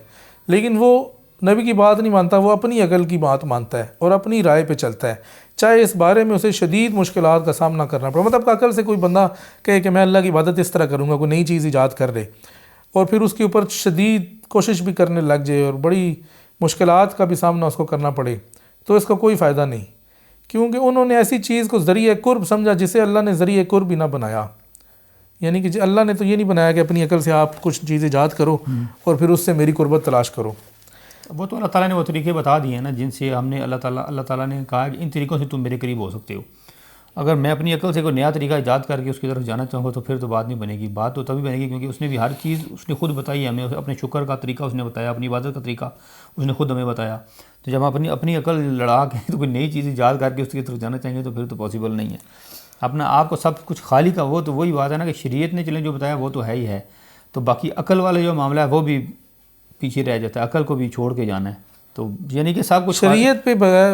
لیکن وہ نبی کی بات نہیں مانتا، وہ اپنی عقل کی بات مانتا ہے اور اپنی رائے پہ چلتا ہے، چاہے اس بارے میں اسے شدید مشکلات کا سامنا کرنا پڑے. مطلب عقل سے کوئی بندہ کہے کہ میں اللہ کی عبادت اس طرح کروں گا، کوئی نئی چیز ایجاد کر لے اور پھر اس کے اوپر شدید کوشش بھی کرنے لگ جائے اور بڑی مشکلات کا بھی سامنا اس کو کرنا پڑے، تو اس کا کوئی فائدہ نہیں، کیونکہ انہوں نے ایسی چیز کو ذریعہ قرب سمجھا جسے اللہ نے ذریعہ قرب بھی نہ بنایا. یعنی کہ اللہ نے تو یہ نہیں بنایا کہ اپنی عقل سے آپ کچھ چیز ایجاد کرو اور پھر اس سے میری قربت تلاش کرو. وہ تو اللہ تعالیٰ نے وہ طریقے بتا دیے ہیں نا جن سے ہم نے اللہ تعالیٰ نے کہا کہ ان طریقوں سے تم میرے قریب ہو سکتے ہو. اگر میں اپنی عقل سے کوئی نیا طریقہ ایجاد کر کے اس کی طرف جانا چاہوں گا تو پھر تو بات نہیں بنے گی. بات تو تبھی بنے گی کیونکہ اس نے بھی ہر چیز اس نے خود بتائی ہے ہمیں. اپنے شکر کا طریقہ اس نے بتایا، اپنی عبادت کا طریقہ اس نے خود ہمیں بتایا. تو جب ہم اپنی عقل لڑا کے تو کوئی نئی چیز ایجاد کر کے اس کی طرف جانا چاہیں گے تو پھر تو پاسبل نہیں ہے. اپنا آپ کو سب کچھ خالی کا وہ تو وہی بات ہے نا کہ شریعت نے چلیں جو بتایا وہ تو ہے ہی ہے، تو باقی عقل والا جو معاملہ ہے وہ بھی پیچھے رہ جاتا ہے، عقل کو بھی چھوڑ کے جانا ہے. تو یعنی کہ سب کچھ شریعت پہ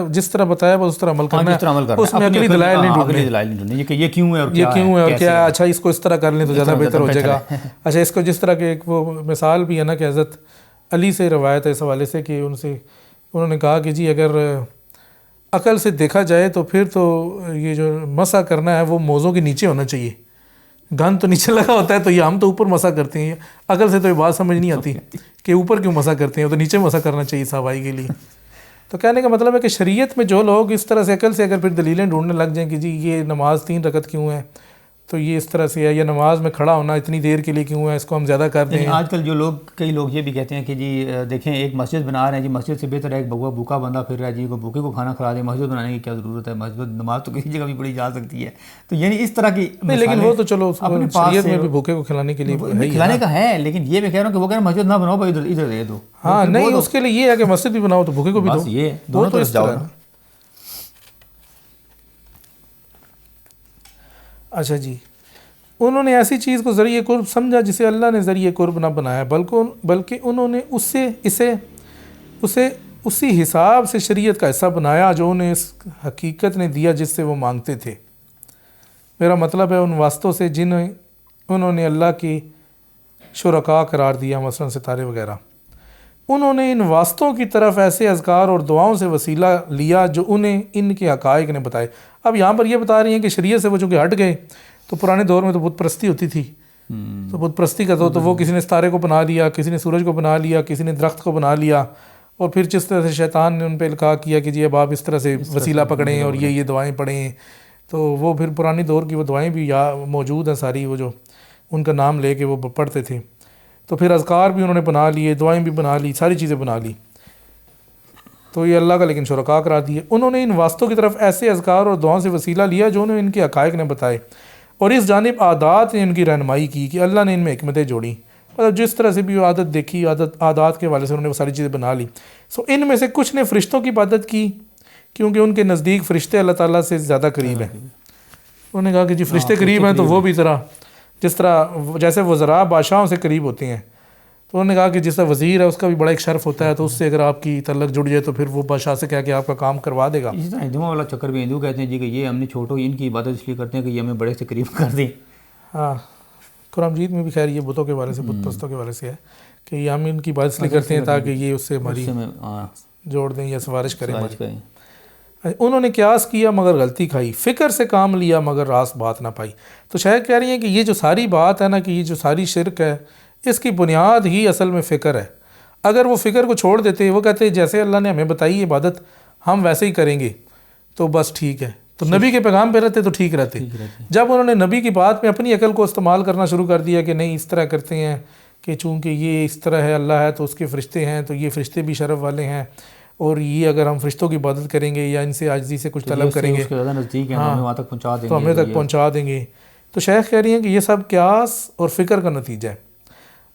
جس طرح بتایا بس اس طرح عمل کرنا ہے، اس میں عقلی دلائل نہیں ڈھونڈنے کہ یہ کیوں ہے اور کیا اچھا اس کو اس طرح کر لیں تو زیادہ بہتر ہو جائے گا. اچھا، اس کو جس طرح کہ ایک وہ مثال بھی ہے نا کہ حضرت علی سے روایت ہے اس حوالے سے کہ انہوں نے کہا کہ جی اگر عقل سے دیکھا جائے تو پھر تو یہ جو مسح کرنا ہے وہ موزوں کے نیچے ہونا چاہیے. گن تو نیچے لگا ہوتا ہے تو یہ ہم تو اوپر مسح کرتے ہیں، عقل سے تو یہ بات سمجھ نہیں آتی کہ اوپر کیوں مسح کرتے ہیں، تو نیچے مسح کرنا چاہیے صفائی کے لیے. تو کہنے کا مطلب ہے کہ شریعت میں جو لوگ اس طرح سے عقل سے اگر پھر دلیلیں ڈھونڈنے لگ جائیں کہ جی یہ نماز 3 رکعت کیوں ہے تو یہ اس طرح سے ہے. یا نماز میں کھڑا ہونا اتنی دیر کے لیے کیوں ہے, اس کو ہم زیادہ کر دیں. آج کل جو لوگ کئی لوگ یہ بھی کہتے ہیں کہ جی دیکھیں ایک مسجد بنا رہے ہیں جی, مسجد سے بہتر ہے ایک بھوکا بندہ پھر رہا ہے جی, کو بھوکے کو کھانا کھلا دیں, مسجد بنانے کی کیا ضرورت ہے, مسجد نماز تو کسی جگہ بھی پڑھی جا سکتی ہے. تو یعنی اس طرح کی نہیں, لیکن وہ تو چلو شریعت میں بھی بھوکے کو کھلانے کے لیے کھلانے کا ہے, لیکن یہ میں کہہ رہا ہوں کہ وہ کہہ رہے ہیں مسجد نہ بناؤ بھائی ادھر دے دو. ہاں نہیں, اس کے لیے یہ ہے کہ مسجد بھی بناؤ تو بھوکے کو بھی دو, یہ دونوں طرف جاؤ نا. اچھا جی, انہوں نے ایسی چیز کو ذریعہ قرب سمجھا جسے اللہ نے ذریعہ قرب نہ بنایا, بلکہ انہوں نے اسے اسی حساب سے شریعت کا حصہ بنایا جو انہیں اس حقیقت نے دیا جس سے وہ مانگتے تھے. میرا مطلب ہے ان واسطوں سے جنہیں انہوں نے اللہ کی شرکا قرار دیا, مثلا ستارے وغیرہ. انہوں نے ان واسطوں کی طرف ایسے اذکار اور دعاؤں سے وسیلہ لیا جو انہیں ان کے حقائق نے بتائے. اب یہاں پر یہ بتا رہی ہیں کہ شریعت سے وہ چونکہ ہٹ گئے, تو پرانے دور میں تو بت پرستی ہوتی تھی, تو بت پرستی کا تو وہ کسی نے ستارے کو بنا لیا, کسی نے سورج کو بنا لیا, کسی نے درخت کو بنا لیا, اور پھر جس طرح سے شیطان نے ان پہ القاء کیا کہ جی اب آپ اس طرح سے وسیلہ پکڑیں اور یہ دعائیں پڑھیں, تو وہ پھر پرانی دور کی وہ دعائیں بھی موجود ہیں ساری, وہ جو ان کا نام لے کے وہ پڑھتے تھے. تو پھر اذکار بھی انہوں نے بنا لیے, دعائیں بھی بنا لی, ساری چیزیں بنا لی, تو یہ اللہ کا لیکن شرکا قرار دیے. انہوں نے ان واسطوں کی طرف ایسے اذکار اور دعاؤں سے وسیلہ لیا جو انہیں ان کے حقائق نے بتائے, اور اس جانب عادات نے ان کی رہنمائی کی کہ اللہ نے ان میں حکمتیں جوڑیں. مطلب جس طرح سے بھی وہ عادت دیکھی, عادات کے حوالے سے انہوں نے وہ ساری چیزیں بنا لی. ان میں سے کچھ نے فرشتوں کی عبادت کی کیونکہ ان کے نزدیک فرشتے اللہ تعالیٰ سے زیادہ قریب ہیں. انہوں نے کہا کہ جی فرشتے قریب ہیں, تو وہ بھی جس طرح جیسے وزراء بادشاہوں سے قریب ہوتے ہیں, تو انہوں نے کہا کہ جس طرح وزیر ہے اس کا بھی بڑا ایک شرف ہوتا ہے, تو اس سے اگر آپ کی تعلق جڑ جائے تو پھر وہ بادشاہ سے کہہ کے آپ کا کام کروا دے گا. اسی طرح ہندوؤں والا چکر بھی, ہندو کہتے ہیں جی کہ یہ ہم نے چھوٹو ان کی عبادت اس لیے کرتے ہیں کہ یہ ہمیں بڑے سے قریب کر دیں. ہاں, قرآن مجید میں بھی خیر یہ بتوں کے بارے سے, بت پرستوں کے بارے سے ہے کہ یہ ہم ان کی عبادت اس لیے کرتے ہیں تاکہ یہ اس سے ہماری جوڑ دیں یا سفارش کریں. انہوں نے قیاس کیا مگر غلطی کھائی, فکر سے کام لیا مگر راست بات نہ پائی. تو شاید کہہ رہی ہیں کہ یہ جو ساری بات ہے نا, کہ یہ جو ساری شرک ہے, اس کی بنیاد ہی اصل میں فکر ہے. اگر وہ فکر کو چھوڑ دیتے, وہ کہتے جیسے اللہ نے ہمیں بتائی عبادت ہم ویسے ہی کریں گے, تو بس ٹھیک ہے, تو نبی کے پیغام پہ رہتے تو ٹھیک رہتے. جب انہوں نے نبی کی بات میں اپنی عقل کو استعمال کرنا شروع کر دیا کہ نہیں اس طرح کرتے ہیں کہ چونکہ یہ اس طرح ہے, اللہ ہے تو اس کے فرشتے ہیں, تو یہ فرشتے بھی شرف والے ہیں, اور یہ اگر ہم فرشتوں کی عبادت کریں گے یا ان سے عاجزی سے کچھ طلب کریں گے تو ہمیں تک پہنچا دیں گے. تو شیخ کہہ رہی ہیں کہ یہ سب قیاس اور فکر کا نتیجہ ہے.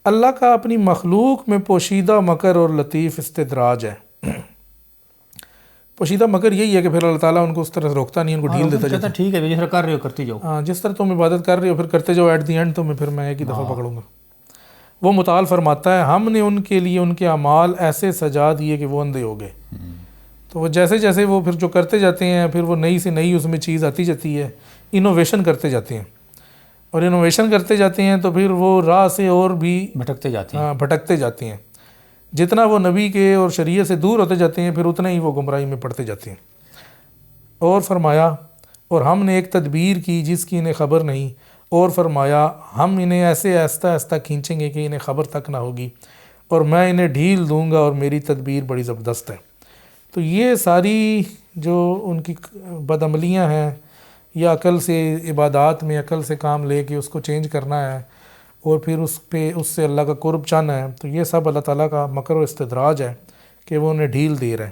اللہ کا اپنی مخلوق میں پوشیدہ مکر اور لطیف استدراج ہے. پوشیدہ مکر یہی ہے کہ پھر اللہ تعالیٰ ان کو اس طرح سے روکتا نہیں, ان کو ڈھیل دیتا جاتا ہے. ٹھیک ہے جس طرح کر رہے ہو کرتے جاؤ. ہاں, جس طرح تم عبادت کر رہے ہو پھر کرتے جاؤ, ایٹ دی اینڈ تو پھر میں ایک ہی دفعہ پکڑوں گا. وہ متعال فرماتا ہے ہم نے ان کے لیے ان کے اعمال ایسے سجا دیے کہ وہ اندھے ہو گئے. تو وہ جیسے جیسے وہ پھر جو کرتے جاتے ہیں, پھر وہ نئی سے نئی اس میں چیز آتی جاتی ہے, انوویشن کرتے جاتے ہیں, اور انوویشن کرتے جاتے ہیں تو پھر وہ راہ سے اور بھی بھٹکتے جاتے ہیں. جتنا وہ نبی کے اور شریعت سے دور ہوتے جاتے ہیں پھر اتنا ہی وہ گمراہی میں پڑتے جاتے ہیں. اور فرمایا اور ہم نے ایک تدبیر کی جس کی انہیں خبر نہیں, اور فرمایا ہم انہیں ایسے آہستہ آہستہ کھینچیں گے کہ انہیں خبر تک نہ ہوگی, اور میں انہیں ڈھیل دوں گا اور میری تدبیر بڑی زبردست ہے. تو یہ ساری جو ان کی بدعملیاں ہیں یا عقل سے عبادات میں عقل سے کام لے کے اس کو چینج کرنا ہے اور پھر اس سے اللہ کا قرب چاہنا ہے, تو یہ سب اللہ تعالیٰ کا مکر و استدراج ہے کہ وہ انہیں ڈھیل دے رہا ہے.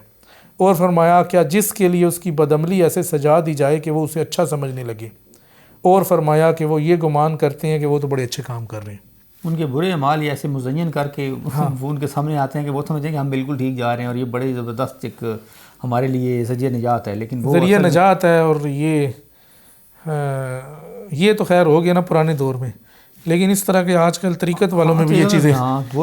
اور فرمایا کیا جس کے لیے اس کی بدعملی ایسے سجا دی جائے کہ وہ اسے اچھا سمجھنے لگے, اور فرمایا کہ وہ یہ گمان کرتے ہیں کہ وہ تو بڑے اچھے کام کر رہے ہیں. ان کے برے اعمال ایسے مزین کر کے وہ ان کے سامنے آتے ہیں کہ وہ سمجھتے ہیں کہ ہم بالکل ٹھیک جا رہے ہیں اور یہ بڑے زبردست ایک ہمارے لیے ذریعہ نجات ہے. لیکن وہ ذریعہ نجات ہے, اور یہ تو خیر ہو گیا نا پرانے دور میں, لیکن اس طرح کے آج کل طریقت والوں میں بھی یہ چیزیں,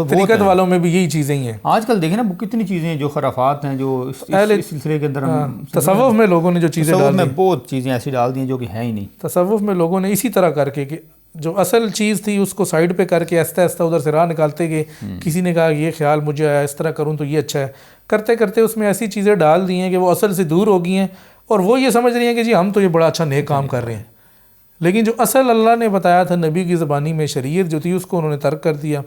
طریقت والوں میں بھی یہی چیزیں ہیں. آج کل دیکھیں نا کتنی چیزیں ہیں جو خرافات ہیں جو اس سلسلے کے اندر تصوف میں لوگوں نے جو چیزیں ڈال دی, بہت چیزیں ایسی ڈال دی ہیں جو کہ ہیں ہی نہیں. تصوف میں لوگوں نے اسی طرح کر کے کہ جو اصل چیز تھی اس کو سائیڈ پہ کر کے آہستہ آہستہ ادھر سے راہ نکالتے گئے. کسی نے کہا یہ خیال مجھے آیا اس طرح کروں تو یہ اچھا ہے, کرتے کرتے اس میں ایسی چیزیں ڈال دی ہیں کہ وہ اصل سے دور ہو گئی ہیں, اور وہ یہ سمجھ رہی ہیں کہ جی ہم تو یہ بڑا اچھا نیک کام کر رہے ہیں. لیکن جو اصل اللہ نے بتایا تھا نبی کی زبانی میں شریعت جو تھی اس کو انہوں نے ترک کر دیا.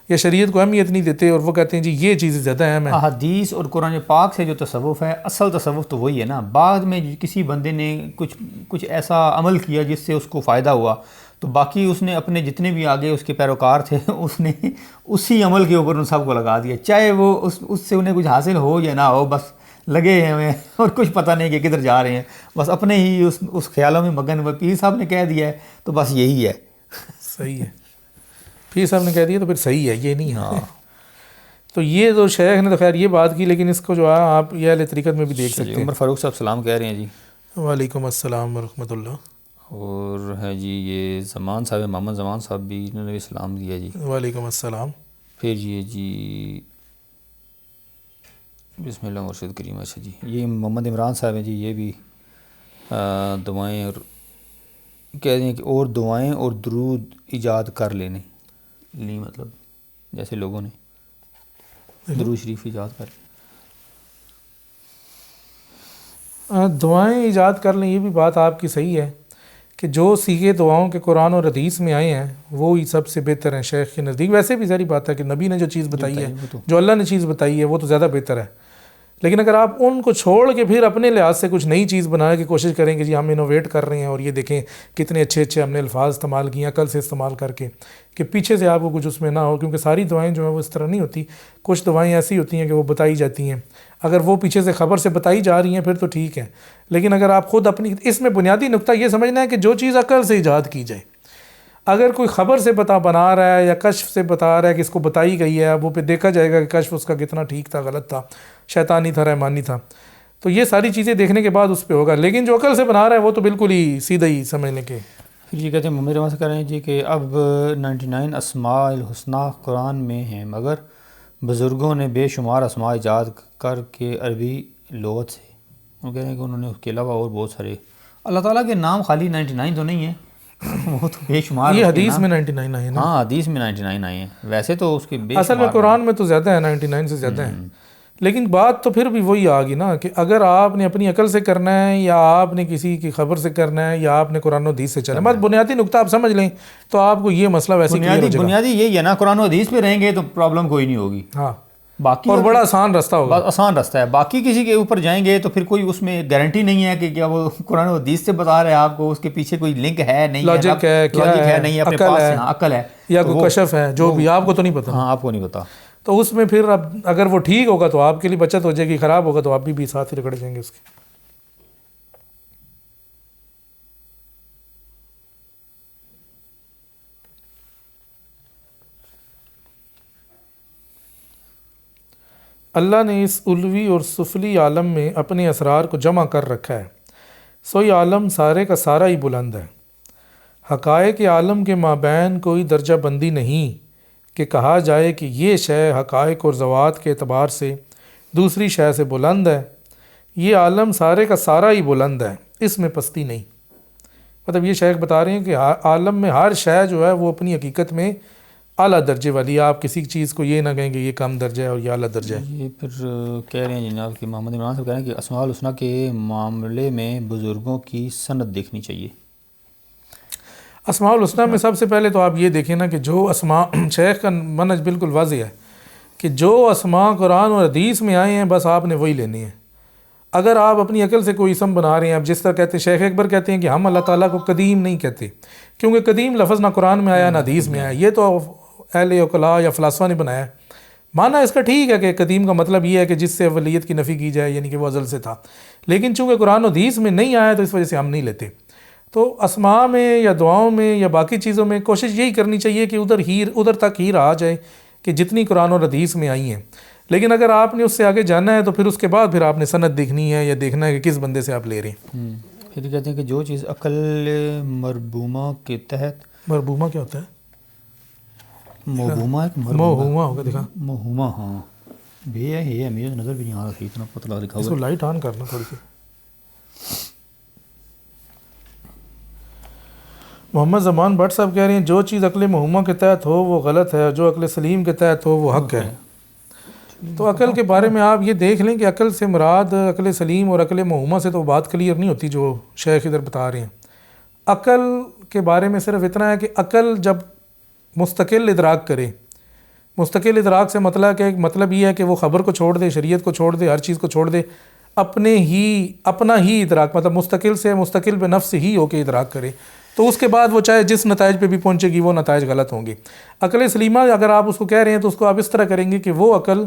یا شریعت کو اہمیت نہیں دیتے اور وہ کہتے ہیں جی یہ چیزیں زیادہ اہم ہیں. احادیث اور قرآن پاک سے جو تصوف ہے، اصل تصوف تو وہی ہے نا. بعد میں کسی بندے نے کچھ ایسا عمل کیا جس سے اس کو فائدہ ہوا، تو باقی اس نے اپنے جتنے بھی آگے اس کے پیروکار تھے اس نے اسی عمل کے اوپر ان سب کو لگا دیا، چاہے وہ اس سے انہیں کچھ حاصل ہو یا نہ ہو، بس لگے ہیں ہمیں اور کچھ پتہ نہیں کہ کدھر جا رہے ہیں، بس اپنے ہی اس خیالوں میں مگن. وہ پیر صاحب نے کہہ دیا ہے تو بس یہی ہے. صحیح ہے، پیر صاحب نے کہہ دیا تو پھر صحیح ہے، یہ نہیں. ہاں تو یہ تو شیخ نے تو خیر یہ بات کی، لیکن اس کو جو ہے آپ یہ اہل طریقت میں بھی دیکھ سکتے ہیں. عمر فاروق صاحب سلام کہہ رہے ہیں جی. وعلیکم السلام ورحمۃ اللہ. اور ہے جی یہ زمان صاحب، محمد زمان صاحب بھی، انہوں نے بھی سلام دیا جی. وعلیکم السلام. پھر یہ جی بسم اللہ مرشد کریم. اچھا جی یہ محمد عمران صاحب ہیں جی، یہ بھی دعائیں اور کہہ رہے ہیں کہ اور دعائیں اور درود ایجاد کر لینے لی، مطلب جیسے لوگوں نے درود شریف ایجاد کر لی. دعائیں ایجاد کر لیں، یہ بھی بات آپ کی صحیح ہے کہ جو سیغے دعاؤں کے قرآن اور حدیث میں آئے ہیں وہ ہی سب سے بہتر ہیں شیخ کے نزدیک. ویسے بھی ساری بات ہے کہ نبی نے جو چیز بتائی ہے، جو اللہ نے چیز بتائی ہے وہ تو زیادہ بہتر ہے. لیکن اگر آپ ان کو چھوڑ کے پھر اپنے لحاظ سے کچھ نئی چیز بنانے کی کوشش کریں کہ جی ہم انوویٹ کر رہے ہیں اور یہ دیکھیں کتنے اچھے اچھے ہم نے الفاظ استعمال کیے عقل سے استعمال کر کے، کہ پیچھے سے آپ کو کچھ اس میں نہ ہو، کیونکہ ساری دعائیں جو ہیں وہ اس طرح نہیں ہوتی. کچھ دعائیں ایسی ہوتی ہیں کہ وہ بتائی جاتی ہیں، اگر وہ پیچھے سے خبر سے بتائی جا رہی ہیں پھر تو ٹھیک ہے. لیکن اگر آپ خود اپنی، اس میں بنیادی نقطہ یہ سمجھنا ہے کہ جو چیز عقل سے ایجاد کی جائے، اگر کوئی خبر سے بنا رہا ہے یا کشف سے بتا رہا ہے کہ اس کو بتائی گئی ہے، وہ پہ دیکھا جائے گا کہ کشف اس کا کتنا ٹھیک تھا، غلط تھا، شیطانی تھا، رحمانی تھا. تو یہ ساری چیزیں دیکھنے کے بعد اس پہ ہوگا. لیکن جو عقل سے بنا رہا ہے وہ تو بالکل ہی سیدھا ہی سمجھنے کے. پھر یہ کہتے ہیں محمد رحمان سے کہہ رہے ہیں جی کہ اب 99 اسماء الحسنہ قرآن میں ہیں، مگر بزرگوں نے بے شمار اسماء ایجاد کر کے عربی لغت سے. وہ کہہ رہے ہیں کہ انہوں نے اس کے علاوہ اور بہت سارے اللہ تعالیٰ کے نام خالی 99 تو نہیں ہیں، وہ تو بے شمار. یہ حدیث میں 99 آئے ہیں نا. ہاں حدیث میں 99 آئے ہیں، ویسے تو اس کے بے اصل میں قرآن میں تو زیادہ ہے، 99 سے زیادہ ہیں. لیکن بات تو پھر بھی وہی آ گئی نا کہ اگر آپ نے اپنی عقل سے کرنا ہے یا آپ نے کسی کی خبر سے کرنا ہے یا آپ نے قرآن و حدیث سے چلنا ہے، بس بنیادی نقطہ آپ سمجھ لیں تو آپ کو یہ مسئلہ ویسے کلیئر ہو جائے گا. بنیادی یہی ہے نا، قرآن و حدیث پہ رہیں گے تو پرابلم کوئی نہیں ہوگی. ہاں باقی اور بڑا آسان راستہ ہوگا، آسان راستہ ہے. باقی کسی کے اوپر جائیں گے تو پھر کوئی اس میں گارنٹی نہیں ہے کہ کیا وہ قرآن و حدیث سے بتا رہے ہیں آپ کو، اس کے پیچھے کوئی لنک ہے نہیں ہے، لاجک ہے، کیا ہے، نہیں ہے، اپنے پاس عقل ہے یا کوئی کشف ہے، جو بھی آپ کو تو نہیں پتا. ہاں آپ کو نہیں پتا. تو اس میں پھر اب اگر وہ ٹھیک ہوگا تو آپ کے لیے بچت ہو جائے گی، خراب ہوگا تو آپ بھی ساتھ ہی رگڑ جائیں گے اس کے. اللہ نے اس علوی اور سفلی عالم میں اپنے اسرار کو جمع کر رکھا ہے، سو یہ عالم سارے کا سارا ہی بلند ہے. حقائق عالم کے مابین کوئی درجہ بندی نہیں کہ کہا جائے کہ یہ شے حقائق اور ذوات کے اعتبار سے دوسری شے سے بلند ہے. یہ عالم سارے کا سارا ہی بلند ہے، اس میں پستی نہیں. مطلب یہ شیخ بتا رہے ہیں کہ عالم میں ہر شے جو ہے وہ اپنی حقیقت میں اعلیٰ درجے والی. آپ کسی چیز کو یہ نہ کہیں کہ یہ کم درجہ ہے اور یہ اعلیٰ درجہ ہے. یہ پھر کہہ رہے ہیں جناب کہ محمد عمران صاحب کہہ رہے ہیں کہ اسماء الحسنہ کے معاملے میں بزرگوں کی سند دیکھنی چاہیے. اسماء الحسنہ میں سب سے پہلے تو آپ یہ دیکھیں نا کہ جو اسماء، شیخ کا منہج بالکل واضح ہے کہ جو اسماء قرآن اور حدیث میں آئے ہیں بس آپ نے وہی لینی ہے. اگر آپ اپنی عقل سے کوئی اسم بنا رہے ہیں، اب جس طرح کہتے ہیں شیخ اکبر کہتے ہیں کہ ہم اللہ تعالیٰ کو قدیم نہیں کہتے، کیونکہ قدیم لفظ نہ قرآن میں آیا نہ حدیث میں آیا، یہ تو اہل عقلاء یا فلاسفہ نے بنایا. معنی اس کا ٹھیک ہے کہ قدیم کا مطلب یہ ہے کہ جس سے اولیت کی نفی کی جائے، یعنی کہ وہ ازل سے تھا، لیکن چونکہ قرآن و حدیث میں نہیں آیا تو اس وجہ سے ہم نہیں لیتے. تو اسماء میں یا دعاؤں میں یا باقی چیزوں میں کوشش یہی کرنی چاہیے کہ ادھر تک ہی رہا جائے کہ جتنی قرآن اور حدیث میں آئی ہیں. لیکن اگر آپ نے اس سے آگے جانا ہے تو پھر اس کے بعد پھر آپ نے سند دیکھنی ہے یا دیکھنا ہے کہ کس بندے سے آپ لے رہے ہیں. پھر کہتے ہیں کہ جو چیز عقل مربومہ کے تحت، مربومہ کیا ہوتا ہے؟ موہومہ موہومہ ہوگا، دیکھا موہومہ. ہاں بھی ہے، یہ ہے، مجھے نظر بھی نہیں آ رہا تھی، اتنا پتلا لکھا اس ہوا کو لائٹ آن کرنا تھوڑی سی. محمد زمان بٹ صاحب کہہ رہے ہیں جو چیز عقل موہومہ کے تحت ہو وہ غلط ہے، جو عقل سلیم کے تحت ہو وہ حق ہے. تو عقل کے بارے میں آپ یہ دیکھ لیں کہ عقل سے مراد عقل سلیم اور عقل موہومہ سے تو بات کلیئر نہیں ہوتی جو شیخ ادھر بتا رہے ہیں. عقل کے بارے میں صرف اتنا ہے کہ عقل جب مستقل ادراک کرے مستقل ادراک سے مطلب یہ ہے کہ وہ خبر کو چھوڑ دے، شریعت کو چھوڑ دے، ہر چیز کو چھوڑ دے، اپنا ہی ادراک، مطلب مستقل بے نفس ہی ہو کے ادراک کرے، تو اس کے بعد وہ چاہے جس نتائج پہ بھی پہنچے گی وہ نتائج غلط ہوں گے۔ عقل سلیمہ اگر آپ اس کو کہہ رہے ہیں تو اس کو آپ اس طرح کریں گے کہ وہ عقل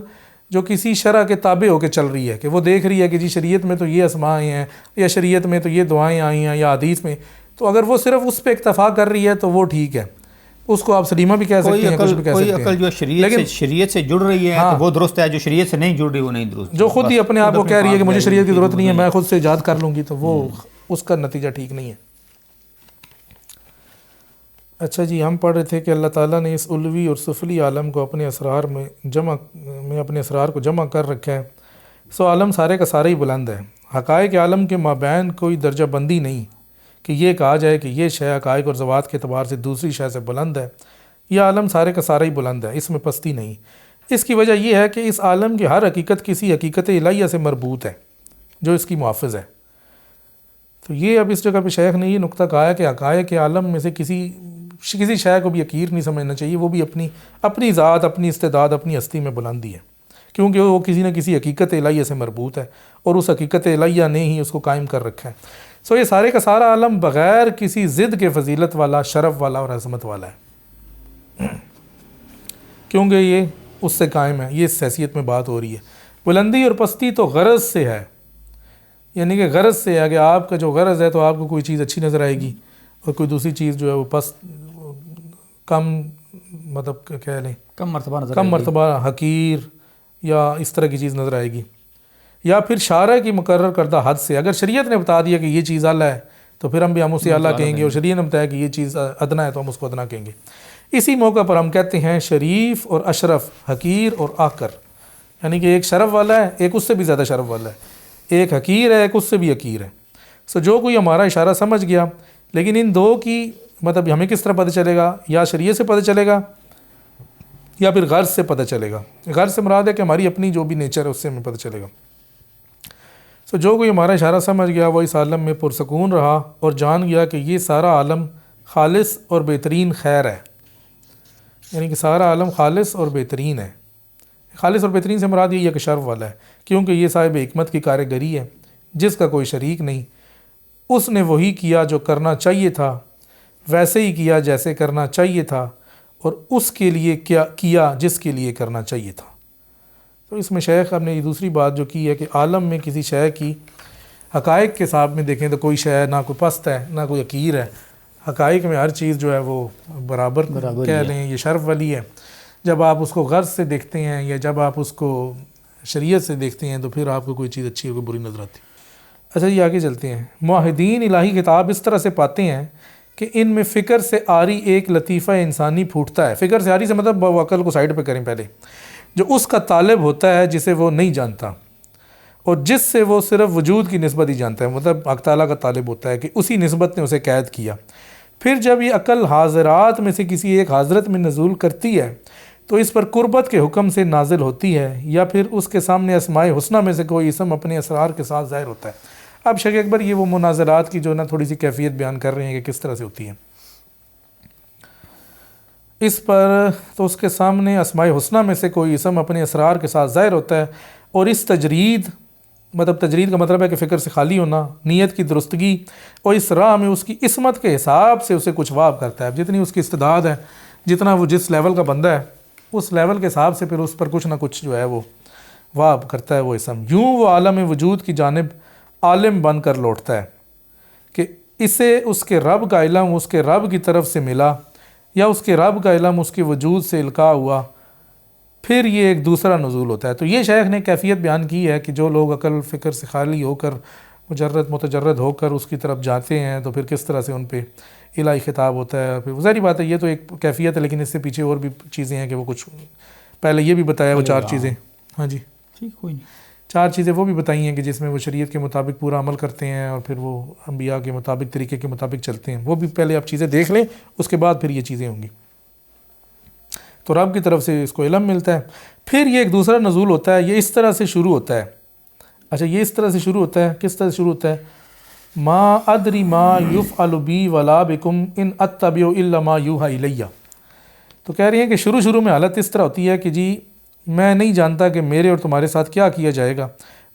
جو کسی شرع کے تابع ہو کے چل رہی ہے، کہ وہ دیکھ رہی ہے کہ جی شریعت میں تو یہ اسماء ہیں، یا شریعت میں تو یہ دعائیں آئی ہیں، یا حدیث میں، تو اگر وہ صرف اس پہ اکتفا کر رہی ہے تو وہ ٹھیک ہے، اس کو آپ سلیمہ بھی کہہ سکتے ہیں، کچھ بھی کہہ سکتے ہیں۔ کوئی عقل جو شریعت سے جڑ رہی ہے تو وہ درست ہے، جو شریعت سے نہیں جڑ رہی وہ نہیں درست، جو خود ہی اپنے آپ کو کہہ رہی ہے کہ مجھے شریعت کی ضرورت نہیں ہے، میں خود سے ایجاد کر لوں گی، تو وہ اس کا نتیجہ ٹھیک نہیں ہے۔ اچھا جی، ہم پڑھ رہے تھے کہ اللہ تعالیٰ نے اس علوی اور سفلی عالم کو اپنے اسرار اپنے اسرار کو جمع کر رکھا ہے، سو عالم سارے کا سارا ہی بلند ہے۔ حقائق عالم کے مابین کوئی درجہ بندی نہیں کہ یہ کہا جائے کہ یہ شے حقائق اور ذوات کے اعتبار سے دوسری شے سے بلند ہے، یہ عالم سارے کا سارا ہی بلند ہے، اس میں پستی نہیں۔ اس کی وجہ یہ ہے کہ اس عالم کی ہر حقیقت کسی حقیقت الہیہ سے مربوط ہے جو اس کی محافظ ہے۔ تو یہ اب اس جگہ پہ شیخ نے یہ نقطہ کہا ہے کہ حقائق عالم میں سے کسی شے کو بھی حقیر نہیں سمجھنا چاہیے، وہ بھی اپنی ذات، اپنی استعداد، اپنی ہستی میں بلندی ہے، کیونکہ وہ کسی نہ کسی حقیقت الہیہ سے مربوط ہے، اور اس حقیقت الہیہ نے ہی اس کو قائم کر رکھا ہے۔ سو یہ سارے کا سارا عالم بغیر کسی ضد کے فضیلت والا، شرف والا اور عظمت والا ہے، کیونکہ یہ اس سے قائم ہے، یہ اس حیثیت میں بات ہو رہی ہے۔ بلندی اور پستی تو غرض سے ہے، یعنی کہ غرض سے ہے کہ آپ کا جو غرض ہے تو آپ کو کوئی چیز اچھی نظر آئے گی، اور کوئی دوسری چیز جو ہے وہ کم، مطلب کہہ لیں کم مرتبہ حقیر یا اس طرح کی چیز نظر آئے گی، یا پھر شارع کی مقرر کردہ حد سے۔ اگر شریعت نے بتا دیا کہ یہ چیز اعلیٰ ہے تو پھر ہم اسے اعلیٰ کہیں گے، اور شریعت نے بتایا کہ یہ چیز ادنا ہے تو ہم اس کو ادنا کہیں گے۔ اسی موقع پر ہم کہتے ہیں شریف اور اشرف، حقیر اور آکر، یعنی کہ ایک شرف والا ہے، ایک اس سے بھی زیادہ شرف والا ہے، ایک حقیر ہے، ایک اس سے بھی حقیر ہے۔ سو جو کوئی ہمارا اشارہ سمجھ گیا، لیکن ان دو کی مطلب ہمیں کس طرح پتہ چلے گا؟ یا شریعت سے پتہ چلے گا یا پھر غرض سے پتہ چلے گا۔ غرض سے مراد ہے کہ ہماری اپنی جو بھی نیچر ہے اس سے ہمیں پتہ چلے گا۔ سو جو کوئی ہمارا اشارہ سمجھ گیا وہ اس عالم میں پرسکون رہا اور جان گیا کہ یہ سارا عالم خالص اور بہترین خیر ہے، یعنی کہ سارا عالم خالص اور بہترین ہے۔ خالص اور بہترین سے مراد یہ کہ شرف والا ہے، کیونکہ یہ صاحب حکمت کی کارگری ہے جس کا کوئی شریک نہیں۔ اس نے وہی کیا جو کرنا چاہیے تھا، ویسے ہی کیا جیسے کرنا چاہیے تھا، اور اس کے لیے کیا جس کے لیے کرنا چاہیے تھا۔ تو اس میں شیخ نے یہ دوسری بات جو کی ہے کہ عالم میں کسی شے کی حقائق کے حساب میں دیکھیں تو کوئی شے نہ کوئی پست ہے نہ کوئی حقیر ہے، حقائق میں ہر چیز جو ہے وہ برابر کہہ لیں، یہ شرف والی ہے۔ جب آپ اس کو غرض سے دیکھتے ہیں یا جب آپ اس کو شریعت سے دیکھتے ہیں تو پھر آپ کو کوئی چیز اچھی اور کوئی بری نظر آتی ہے۔ اچھا جی، آگے چلتے ہیں۔ موحدین الہی کتاب اس طرح سے پاتے ہیں کہ ان میں فکر سے آری ایک لطیفہ انسانی پھوٹتا ہے۔ فکر سے آری سے مطلب وہ عقل کو سائڈ پہ کریں پہلے، جو اس کا طالب ہوتا ہے جسے وہ نہیں جانتا، اور جس سے وہ صرف وجود کی نسبت ہی جانتا ہے، مطلب حق تعالیٰ کا طالب ہوتا ہے کہ اسی نسبت نے اسے قید کیا۔ پھر جب یہ عقل حاضرات میں سے کسی ایک حاضرت میں نزول کرتی ہے تو اس پر قربت کے حکم سے نازل ہوتی ہے، یا پھر اس کے سامنے اسماء حسنہ میں سے کوئی اسم اپنے اسرار کے ساتھ ظاہر ہوتا ہے۔ اب شیخ اکبر یہ وہ مناظرات کی جو نا تھوڑی سی کیفیت بیان کر رہے ہیں کہ کس طرح سے ہوتی ہے۔ اس پر تو اس کے سامنے اسماء حسنہ میں سے کوئی اسم اپنے اسرار کے ساتھ ظاہر ہوتا ہے، اور اس تجرید کا مطلب ہے کہ فکر سے خالی ہونا، نیت کی درستگی، اور اس راہ میں اس کی عصمت کے حساب سے اسے کچھ واب کرتا ہے۔ جتنی اس کی استعداد ہے، جتنا وہ جس لیول کا بندہ ہے، اس لیول کے حساب سے پھر اس پر کچھ نہ کچھ جو ہے وہ واب کرتا ہے وہ اسم۔ یوں وہ عالم وجود کی جانب عالم بن کر لوٹتا ہے کہ اسے اس کے رب کا علم اس کے رب کی طرف سے ملا، یا اس کے رب کا علم اس کے وجود سے القاء ہوا، پھر یہ ایک دوسرا نزول ہوتا ہے۔ تو یہ شیخ نے کیفیت بیان کی ہے کہ جو لوگ عقل فکر سے خالی ہو کر متجرد ہو کر اس کی طرف جاتے ہیں تو پھر کس طرح سے ان پہ الہی خطاب ہوتا ہے۔ پھر ظاہری بات ہے یہ تو ایک کیفیت ہے، لیکن اس سے پیچھے اور بھی چیزیں ہیں کہ وہ کچھ پہلے یہ بھی بتایا وہ چار چیزیں، ہاں جی ٹھیک، کوئی نہیں، چار چیزیں وہ بھی بتائی ہیں کہ جس میں وہ شریعت کے مطابق پورا عمل کرتے ہیں، اور پھر وہ انبیاء کے مطابق طریقے کے مطابق چلتے ہیں۔ وہ بھی پہلے آپ چیزیں دیکھ لیں، اس کے بعد پھر یہ چیزیں ہوں گی۔ تو رب کی طرف سے اس کو علم ملتا ہے، پھر یہ ایک دوسرا نزول ہوتا ہے، یہ اس طرح سے شروع ہوتا ہے۔ اچھا، یہ اس طرح سے شروع ہوتا ہے، کس طرح سے شروع ہوتا ہے؟ ما ادری ما یفعل بی ولا بکم ان اتبع الا ما یوحی الیہ، تو کہہ رہی ہیں کہ شروع میں حالت اس طرح ہوتی ہے کہ جی میں نہیں جانتا کہ میرے اور تمہارے ساتھ کیا کیا جائے گا،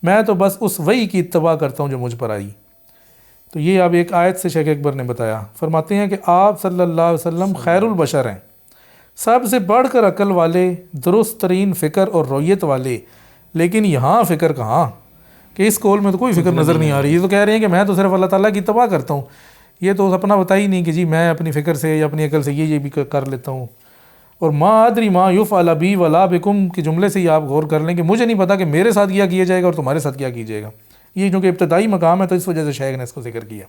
میں تو بس اس وحی کی اتباع کرتا ہوں جو مجھ پر آئی۔ تو یہ اب ایک آیت سے شیخ اکبر نے بتایا، فرماتے ہیں کہ آپ صلی اللہ علیہ وسلم خیر البشر ہیں، سب سے بڑھ کر عقل والے، درست ترین فکر اور رویت والے، لیکن یہاں فکر کہاں کہ اس قول میں تو کوئی فکر نظر نہیں آ رہی۔ یہ تو کہہ رہے ہیں کہ میں تو صرف اللہ تعالیٰ کی اتباع کرتا ہوں، یہ تو اپنا بتا ہی نہیں کہ جی میں اپنی فکر سے یا اپنی عقل سے یہ بھی کر لیتا ہوں۔ اور ما ادری ما یفعل بی ولا بکم کے جملے سے ہی آپ غور کر لیں کہ مجھے نہیں پتا کہ میرے ساتھ کیا جائے گا اور تمہارے ساتھ کیا جائے گا۔ یہ چونکہ ابتدائی مقام ہے تو اس وجہ سے شیخ نے اس کو ذکر کیا۔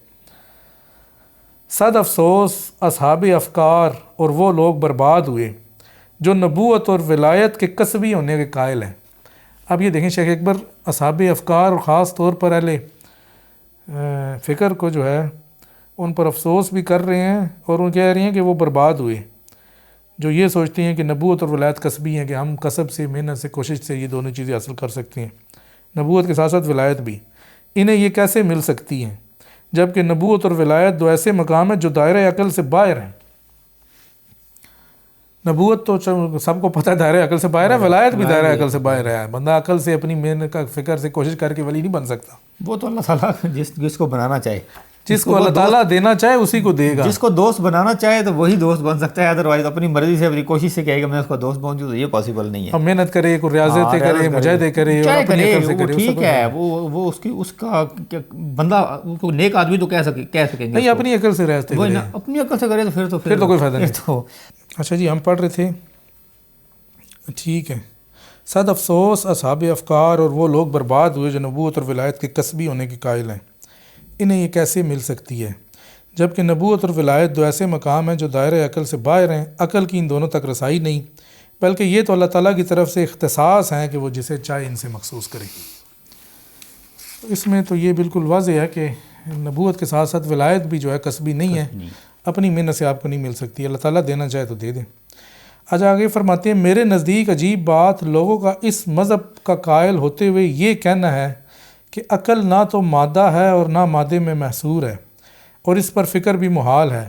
صد افسوس اصحاب افکار اور وہ لوگ برباد ہوئے جو نبوت اور ولایت کے کسبی ہونے کے قائل ہیں۔ اب یہ دیکھیں شیخ اکبر اصحاب افکار اور خاص طور پر اہل فکر کو جو ہے ان پر افسوس بھی کر رہے ہیں اور ان کہہ رہی ہیں کہ وہ برباد ہوئے جو یہ سوچتے ہیں کہ نبوت اور ولایت کسبی ہیں، کہ ہم کسب سے، محنت سے، کوشش سے یہ دونوں چیزیں حاصل کر سکتے ہیں، نبوت کے ساتھ ساتھ ولایت بھی۔ انہیں یہ کیسے مل سکتی ہیں جبکہ نبوت اور ولایت دو ایسے مقام ہیں جو دائرہ عقل سے باہر ہیں۔ نبوت تو سب کو پتہ ہے دائرہ عقل سے باہر ہے، ولایت بھی دائرہ عقل سے باہر ہے۔ بندہ عقل سے اپنی محنت کا فکر سے کوشش کر کے ولی نہیں بن سکتا۔ وہ تو اللہ تعالیٰ جس کو بنانا چاہے، جس کو اللہ تعالیٰ دینا چاہے اسی کو دے گا۔ جس کو دوست بنانا چاہے تو وہی دوست بن سکتا ہے، ادروائز اپنی مرضی سے اپنی کوشش سے کہے گا میں اس کا دوست بنوں تو یہ پاسبل نہیں ہے۔ اب محنت کرے، کوئی ریاضتیں کرے، مجاہدے کرے اور اپنی عقل سے کرے، ٹھیک ہے، وہ اس کا بندہ نیک آدمی تو کہہ سکیں گے نہیں، اپنی عقل سے ریاضتیں کرے، اپنی عقل سے کرے تو پھر تو کوئی فائدہ نہیں۔ اچھا جی، ہم پڑھ رہے تھے، ٹھیک ہے۔ صد افسوس اصحاب افکار اور وہ لوگ برباد ہوئے جو نبوت اور ولایت کے کسبی ہونے کے قائل ہیں، انہیں یہ کیسے مل سکتی ہے جبکہ نبوت اور ولایت دو ایسے مقام ہیں جو دائرہ عقل سے باہر ہیں۔ عقل کی ان دونوں تک رسائی نہیں، بلکہ یہ تو اللہ تعالیٰ کی طرف سے اختصاص ہیں کہ وہ جسے چاہے ان سے مخصوص کرے۔ اس میں تو یہ بالکل واضح ہے کہ نبوت کے ساتھ ساتھ ولایت بھی جو ہے کسبی نہیں ہے، اپنی محنت سے آپ کو نہیں مل سکتی، اللہ تعالیٰ دینا چاہے تو دے دیں۔ آج آگے فرماتے ہیں، میرے نزدیک عجیب بات لوگوں کا اس مذہب کا قائل ہوتے ہوئے یہ کہنا ہے کہ عقل نہ تو مادہ ہے اور نہ مادے میں محصور ہے اور اس پر فکر بھی محال ہے۔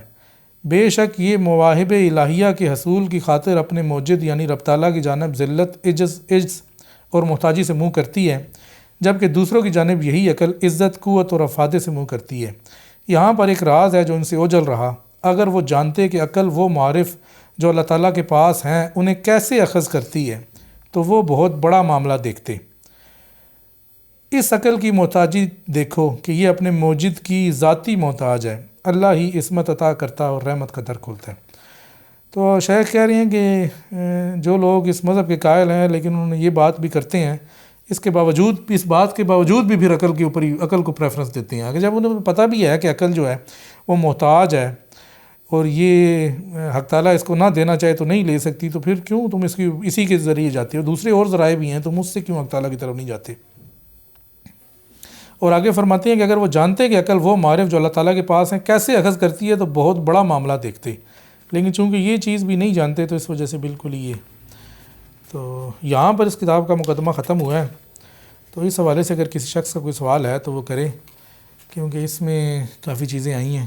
بے شک یہ مواہب الہیہ کے حصول کی خاطر اپنے موجد یعنی رب تعالیٰ کی جانب ذلت، عجز اور محتاجی سے منہ کرتی ہے، جبکہ دوسروں کی جانب یہی عقل عزت، قوت اور افادے سے منہ کرتی ہے۔ یہاں پر ایک راز ہے جو ان سے اوجھل رہا، اگر وہ جانتے کہ عقل وہ معارف جو اللہ تعالیٰ کے پاس ہیں انہیں کیسے اخذ کرتی ہے تو وہ بہت بڑا معاملہ دیکھتے۔ اس عقل کی محتاجی دیکھو کہ یہ اپنے موجد کی ذاتی محتاج ہے، اللہ ہی عصمت عطا کرتا اور رحمت کا در کھولتا ہے۔ تو شیخ کہہ رہے ہیں کہ جو لوگ اس مذہب کے قائل ہیں لیکن انہوں نے یہ بات بھی کرتے ہیں، اس کے باوجود، اس بات کے باوجود بھی پھر عقل کے اوپر ہی عقل کو پریفرنس دیتے ہیں۔ اگر جب انہیں پتہ بھی ہے کہ عقل جو ہے وہ محتاج ہے اور یہ حق تعالیٰ اس کو نہ دینا چاہے تو نہیں لے سکتی، تو پھر کیوں تم اسی کے ذریعے جاتے ہو؟ دوسرے اور ذرائع بھی ہیں، تم اس سے کیوں حق تعالیٰ کی طرف نہیں جاتے؟ اور آگے فرماتے ہیں کہ اگر وہ جانتے کہ عقل وہ معارف جو اللہ تعالیٰ کے پاس ہیں کیسے اخذ کرتی ہے تو بہت بڑا معاملہ دیکھتے، لیکن چونکہ یہ چیز بھی نہیں جانتے تو اس وجہ سے بالکل ہی یہ۔ تو یہاں پر اس کتاب کا مقدمہ ختم ہوا ہے، تو اس حوالے سے اگر کسی شخص کا کوئی سوال ہے تو وہ کرے، کیونکہ اس میں کافی چیزیں آئی ہیں۔